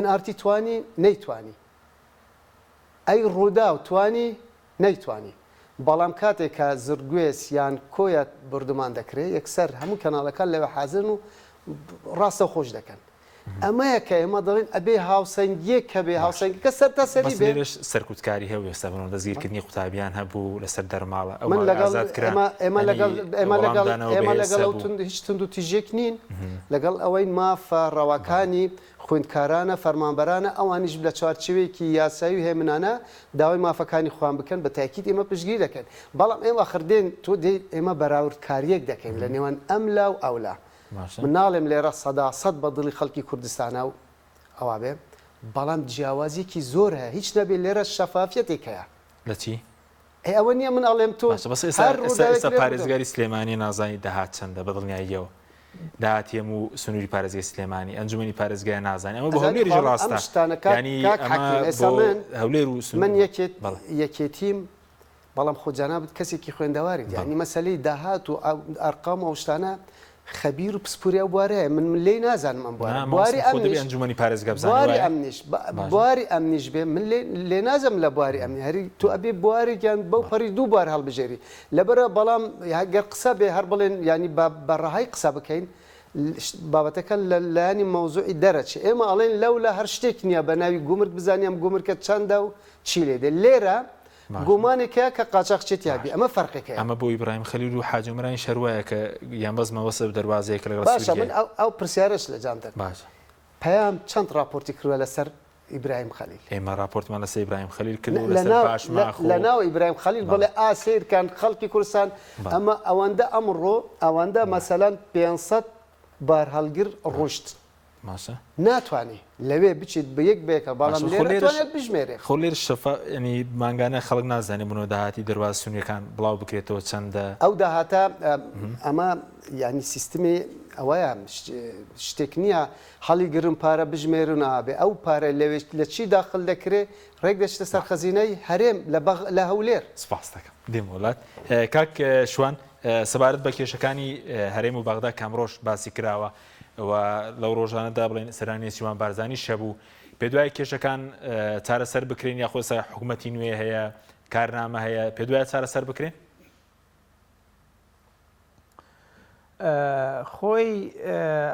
NRT توانی نەیتوانی ئەی ڕوودا و توانی نەیتوانی بەڵام کاتێک کە زرگوێس یان کۆیەت بردومان دەکرێت یەکسەر هەموو کەناڵەکان لەوێ حازرن و ڕاستە خۆش دەکەن ئەمەیە کە ئێمە دەڵێن ئەبێ هاوسەنگیەک کە بێ هاوسەنگەکە سەر تا سەری بێ سەرکوتکاری هەیە ئێستا بنەوە دەستگیرکردنی قوتابیان هەبوو لەسەر دەرماڵە من لەگەڵ هیچ تند و تیژێک نین لەگەڵ ئەوەی مافە ڕەواکانی خوێندکارانە فەرمانبەرانە ئەوانیش لە چوارچێوەیەکی یاسایی و هێمنانە داوای مافەکانی خوان بکەن بە تاکید ئێمە پشتگیری دەکەن بەڵام ئێمە خردێن تۆ دێ ئێمە بەراوردکاریەک دەکەین لە نێوان ئەملا و ئەولا من ناڵێم لێرە سەداسەد بە دڵی خەڵکی کوردستانە و ئەوا بێ بەڵام جیاوازیەکی زۆر هەیە هیچ نەبێ لێرە شەفافەتێک هەیە لە چی؟ ئەوە نییە من ئەڵێم تۆ ئێستا پارێزگاری سلێمانی نازانی داهات چەندە بە دڵنیاییەوە داهاتێم و سنووری پارێزگای سلێمانی ئەنجومەنی پارێزگای نازانانی ئەمە بە هەولێریش ڕاستە هەولێر و من یەکێتیم بەڵام خۆجانە بت کەسێکی خوێندەواری ینی مەسلەی داهات و ئەرقام و شتانە خەبیر و پسپوری ئەو بوارەیە من لێی نازانم ئەم بواری ئەنجومەنی پارێزگا بواری ئەمنیش بێ من لێ نازم لە بواری ئەمنی هەری تو ئەبێ بوارێکیان بەو پەری دوو بار هەڵبژێری لەبەرە بەڵام گەر قسە بێ هەر بڵێن ینی بەڕەهای قسە بکەین بابەتەکە لە لایانی مەوزوعی دەرەچێ ئێمە ئەڵێن لەو لە هەر شتێک نییە بە ناوی گومرگ بزانیم گومرکە چەندە و چی لێ دێ لێرە گومانێکە کە قاچاقچێت یابی ئەمە فەرقێکە ئەمە بۆ ئیبراهیم خەلیل و حاجمرانی شەروایە کە یان بەزمەوەسە دەواازەیەک لەگەڵ باشە من ئەو پرسیارش لە جامتر باش پەیام چەند راپۆرتی کردووە لەسەر ئیبراهیم خەلیل ئێمە راپۆرتمان لەسەر ئیبراهیم خەلیل کرد لە ناو ئیبراهیم خەلیل بڵێ ئاسیرکان خەڵکی کوردستان ئەمە ئەوەندە ئەمڕۆ ئەوەندە مەسەلەن 500 بار هەڵگر ڕۆشت ناتوانێت لەوێ بچیت بە یەک بێکە بەڵام لێرە بژمێرێ خۆ لێر شەفا ینی مانگانە خەڵک نازانێ بنەوە داهاتی دەرواز سنوورەکان بڵاو بکرێتەوە چەندە ئەو داهاتە ئەمە ینی سیستمی ئەوەیە شتێک نییە هەڵی گرم پارە بژمێرن ئابێ ئەو پارە لەوێ لە چی داخل دەکرێت ڕێک دەشتە سەر خەزینەی هەرێم لە هەولێر سپاس دەکەم دێم وڵات کاک شوان سەبارەت بە کێشەکانی هەرێم و بەغدا کامڕۆژ باسی کراوە و لەو ڕۆژانەدا بڵێن سەرانی سیوان بارزانی شەبوو پێ دوای کێشەکان چارەسەر بکرێن یاخۆ حکوومەتی نوێ هەیە کارنامە هەیە پێ دوای چارەسەر بکرێن خۆی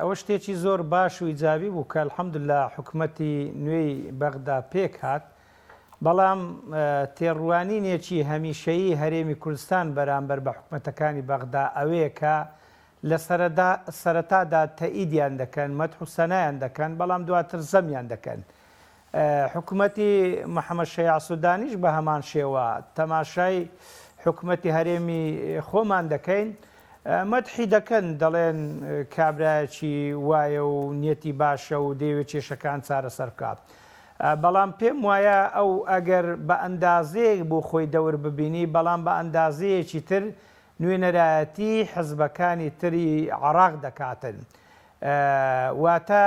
ئەوە شتێکی زۆر باش و ئیجابی بوو کە الحەمدوللا حکوومەتی نوێی بەغدا پێک هات بەڵام تێڕوانینێکی هەمیشەیی هەرێمی کوردستان بەرامبەر بە حکوومەتەکانی بەغدا ئەوەیە کە لە سەرەتادا تەئیدیان دەکەن مەدح و سەنایان دەکەن بەڵام دواتر زەمیان دەکەن حکوومەتی محەممەد شەیع سوودانیش بە هەمان شێوە تەماشای حکوومەتی هەرێمی خۆمان دەکەین مەدحی دەکەن دەڵێن کابراایەکی وایە و نیەتی باشە و دەیەوێت کێشەکان چارەسەر بکات بەڵام پێم وایە ئەو ئەگەر بە ئەندازەیەک بۆ خۆی دەور ببینی بەڵام بە ئەندازەیەکی تر نوێنەرایەتی حزبەکانی تری عراق دەکاتن واتە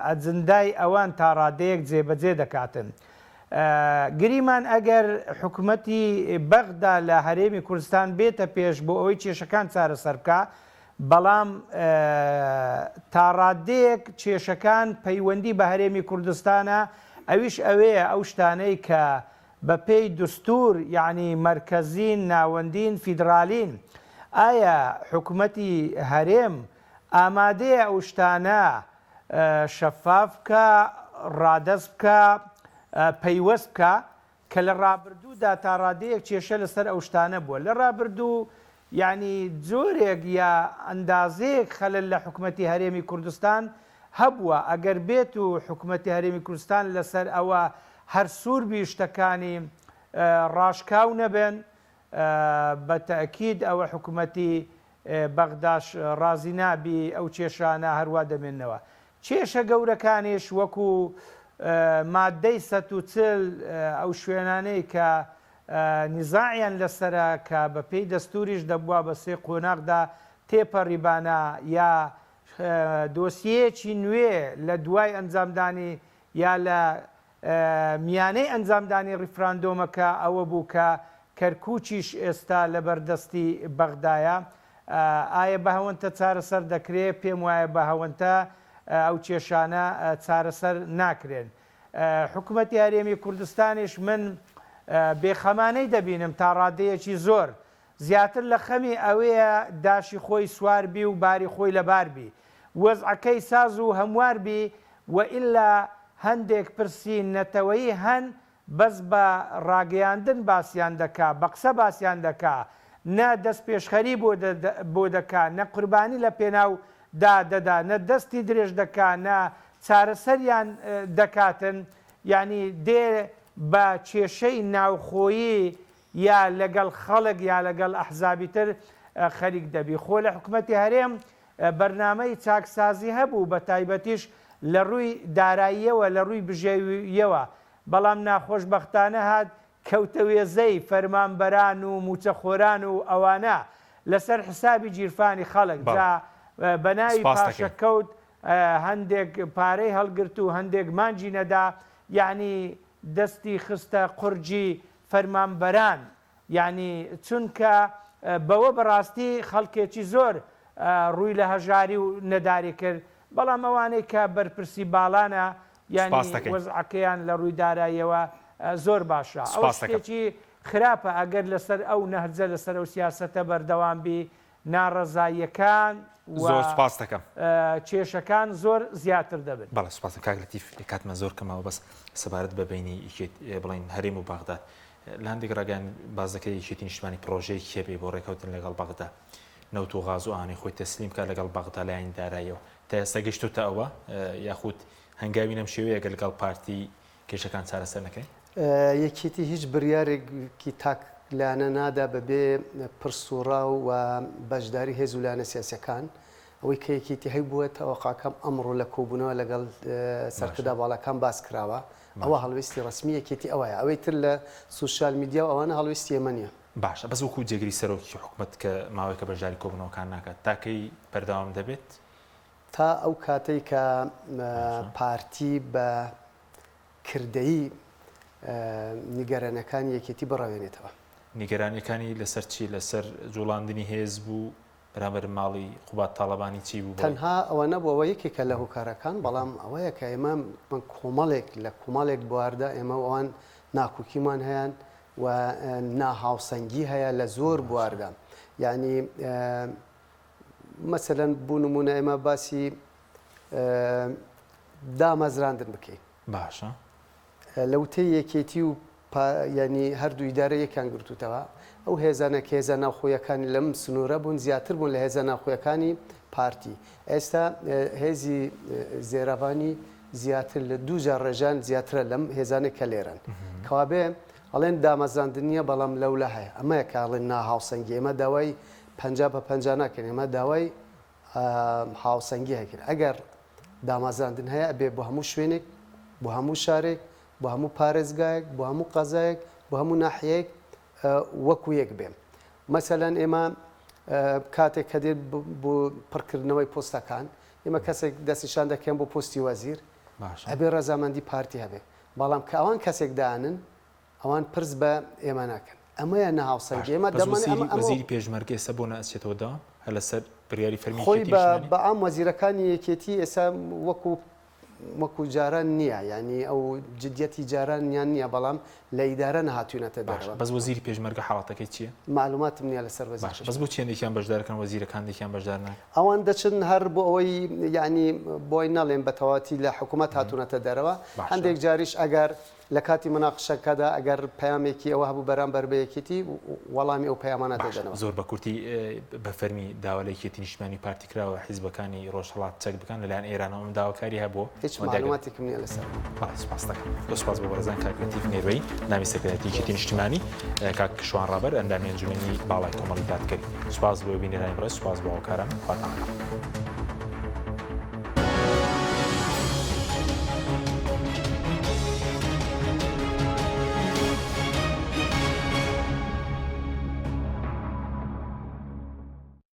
ئەجندای ئەوان تا ڕادەیەک جێبەجێ دەکاتن گریمان ئەگەر حکوومەتی بەغدا لە هەرێمی کوردستان بێتە پێش بۆ ئەوەی کێشەکان چارەسەر بکە بەڵام تا ڕادەیەک کێشەکان پەیوەندی بە هەرێمی کوردستانە ئەویش ئەوەیە ئەو شتانەی کە بە پێی دستور یعنی مرکزین ناوەندین فیدرالین ئایا حکوومەتی هەرێم ئامادەیە ئەو شتانە شەفاف بکە ڕادەست بکە پەیوەست بکە کە لە ڕابردوو دا تا ڕادەیەک کێشە لەسەر ئەو شتانە بووە لە ڕابردوو یعنی جۆرێک یا ئەندازەیەک خەلل لە حکوومەتی هەرێمی کوردستان هەبووە ئەگەر بێت و حکوومەتی هەرێمی کوردستان لەسەر ئەوە هەر سووربی شتەکانی ڕاشکاو نەبێن بە تەئکید ئەوە حکوومەتی بەغداش ڕازی نابی ئەو کێشانە هەروە دەمێننەوە کێشە گەورەکانیش وەکو مادەی 140 ئەو شوێنانەی کە نزاعیان لەسرە کە بە پێی دەستوریش دەبووە بە سێ قۆناغدا تێپەڕیبانە یا دۆسیەیەکی نوێ لە دوای ئەنجامدانی یا لە میانەی ئەنجامدانی ڕیفراندۆمەکە ئەوە بوو کە کەرکووچیش ئێستا لە بەردەستی بەغدایە ئایا بە هەوەنتە چارەسەر دەکرێت پێم وایە بە هەوەنتە ئەو کێشانە چارەسەر ناکرێن حکوومەتی هەرێمی کوردستانیش من بێخەمانەی دەبینم تا ڕادەیەکی زۆر زیاتر لە خەمی ئەوەیە داشی خۆی سواربی و باری خۆی لەباربی وەزعەکەی ساز و هەمواربی و ئیلا هەندێک پرسی نەتەوەیی هەن بەس بە ڕاگەیاندن باسییان دەکا بە قسە باسییان دەکا نە دەست پێشخەری بۆ دەکا نە قوربانی لە پێناو دەدا نە دەستی درێژ دەکا نە چارەسەریان دەکاتن یعنی دێ بە کێشەی ناوخۆیی یا لەگەڵ خەڵک یا لەگەڵ ئەحزابی تر خەریک دەبی خۆ لە حکوومەتی هەرێم بەرنامەی چاکسازی هەبوو بە تایبەتیش لە ڕووی داراییەوە لە ڕووی بژێویەوە بەڵام ناخۆشبەختانە هات کەوتە وێزەی فەرمانبەران و موچەخۆران و ئەوانە لەسەر حسابی گیرفانی خەڵک جا بە ناوی پاشەکەوت هەندێک پارەی هەڵگرت و هەندێک مانجی نەدا یعنی دەستی خستە قورجی فەرمانبەران یعنی چونکە بەوە بەڕاستی خەڵکێکی زۆر ڕووی لە هەژاری و نەداری کرد بەڵام ئەوانەی کە بەرپرسی باڵانە یعنی وەزعەکەیان لە ڕووی داراییەوە زۆر باشە ئەو شتێکی خراپە ئەگەر لەسەر ئەو نەهجە لەسەر ئەو سیاسەتە بەردەوام بی ناڕەزاییەکان زۆر سپاس دەکەم کێشەکان زۆر زیاتر دەبن بەڵێ سپاس کاک لەتیف کاتمە زۆر کەمەوە بەس سەبارەت بە بینی بڵین هەرێم و بەغداد لە هەندێک ڕاگەیان باز دەکەی یەکێتی نیشتمانی پرۆژەی کێبێ بۆ ڕێکەوتن لەگەڵ بەغدا نەوت و غاز و ئاوانی خۆی تەسلیم کە لەگەڵ بەغدا لایەن داراییەوە تا ئێستا گەیشتوتە ئەوە یاخود هەنگاوی نەم شێوەیە لەگەڵ پارتی کێشەکان چارەسەر نەکەی یەکێتی هیچ بڕیارێکی تاک لانە نادا بەبێ پرسوڕا و بەشداری هێز و لانە سیاسەکان ئەوەی کە یەکێتی هەی بووە تەوەقاکەم ئەمڕۆ لە کۆبوونەوە لەگەڵ سەرکردا باڵەکان باس کراوە ئەوە هەڵوێستی ڕسمی یەکێتی ئەوەیە ئەوەی تر لە سوشال میدیا و ئەوانە هەڵوێستی ئێمە نییە باشە بەس وەکو جێگری سەرۆکی حکوومەت کە ماوەیە کە بەشداری کۆبوونەوەکان ناکات تاکەی بەردەوام دەبێت تا ئەو کاتەی کە پارتی بە کردەیی نیگەرانەکانی یەکێتی بڕاوێنێتەوە نیگەرانیەکانی لەسەر چی لەسەر جوڵاندنی هێز بوو بەرامبەر ماڵی قوبات تاڵەبانی چی بوو تەنها ئەوە نەبووەوە یەکێکە لە هۆکارەکان بەڵام ئەوەیە کە ئێمە من کۆمەڵێک لە کۆمەڵێک بواردا ئێمە ئەوان ناکوکیمان هەیەن و ناهاوسەنگی هەیە لە زۆر بواردا یعنی مەسەلەن بوو نمونە ئێمە باسی دامەزراندن بکەین باشە لەوتەی یەکێتی و ینی هەردوو ئیدارە یەکیان گرتوتەوە ئەو هێزانە کە هێزە ناوخۆیەکانی لەم سنوورە بوون زیاتر بوون لە هێزە ناوخۆیەکانی پارتی ئێستا هێزی زێرەبانی زیاتر لە دوو جار ڕێژان زیاترە لەم هێزانێک کە لێرن کەوابێ ئەڵێن دامەزاندنیە بەڵام لەولە هەیە ئەمەیە کاڵێن ناهاوسەنگی ئێمە داوای 50 بە 50 ناکەن ئێمە داوای هاوسەنگی هەکرد ئەگەر دامەزاندن هەیە ئەبێ بۆ هەموو شوێنێک بۆ هەموو شارێک بۆ هەموو پارێزگایەک بۆ هەموو قەزایەک بۆ هەموو ناحیەیەک وەکو یەک بێم مەسەلەن ئێمە کاتێک کە دێت بۆ پڕکردنەوەی پۆستەکان ئێمە کەسێک دەستیشان دەکەن بۆ پۆستی وەزیر ئەبێ ڕەزامەندی پارتی هەبێت بەڵام کە ئەوان کەسێک دانن ئەوان پرس بە ئێمە ناکەن ئەمەیە نەهاوسەنگی ئێمە وەزیری پێشمەرگە ئێستا بۆ نەچێتەوە دا هە لەسەر بڕیاری فەرمی خۆی بە ئام وەزیرەکانی یەکێتی ئێستا وەکو جاران نییە ینی ئەو جدیەتی جارانیان نییە بەڵام لە ئیدارە نەهاتوونەتە دەرەوە بەس وەزیری پێشمەرگە حاڵاتەکەی چییە؟ معلوماتم نییە لەسەر وەزیر بەس بۆ چێندێکیان بەشدارەکان وەزیرەکان دێکیان بەشدار ناکەن ئەوان دەچن هەر بۆ ئەوەی یعنی بۆی نەڵێن بە تەواتی لە حکوومەت هاتوونەتە دەرەوە هەندێک جاریش ئەگەر لە کاتی مناقشەکەدا ئەگەر پامێکی ئەوە هەبوو بەرامبەر بە یەکێتی وەڵامی ئەو پەیامانە دەدەنەوە. زۆر بە کورتی بە فەرمی داوا لە یەکێتی نیشتمانی پارتیکراوە حیزبەکانی ڕۆژهەڵات چەک بکەن لەلایەن ئێرانەوە داواکاری هەبوو. هیچ معلوماتێکم نییە لەسەر. سپاس دەکەم. سپاس بۆ بەرزان کاکەتیف نێروەی نامی سەکرەتاری یەکێتی نیشتمانی کاک شوان ڕابەر ئەندامی ئەنجومەنی باڵای کۆمەڵی دادگەری. سپاس بۆ بینەرانی بەڕێز، سپاس بۆ هاوکاران، خواتان لەگەڵ.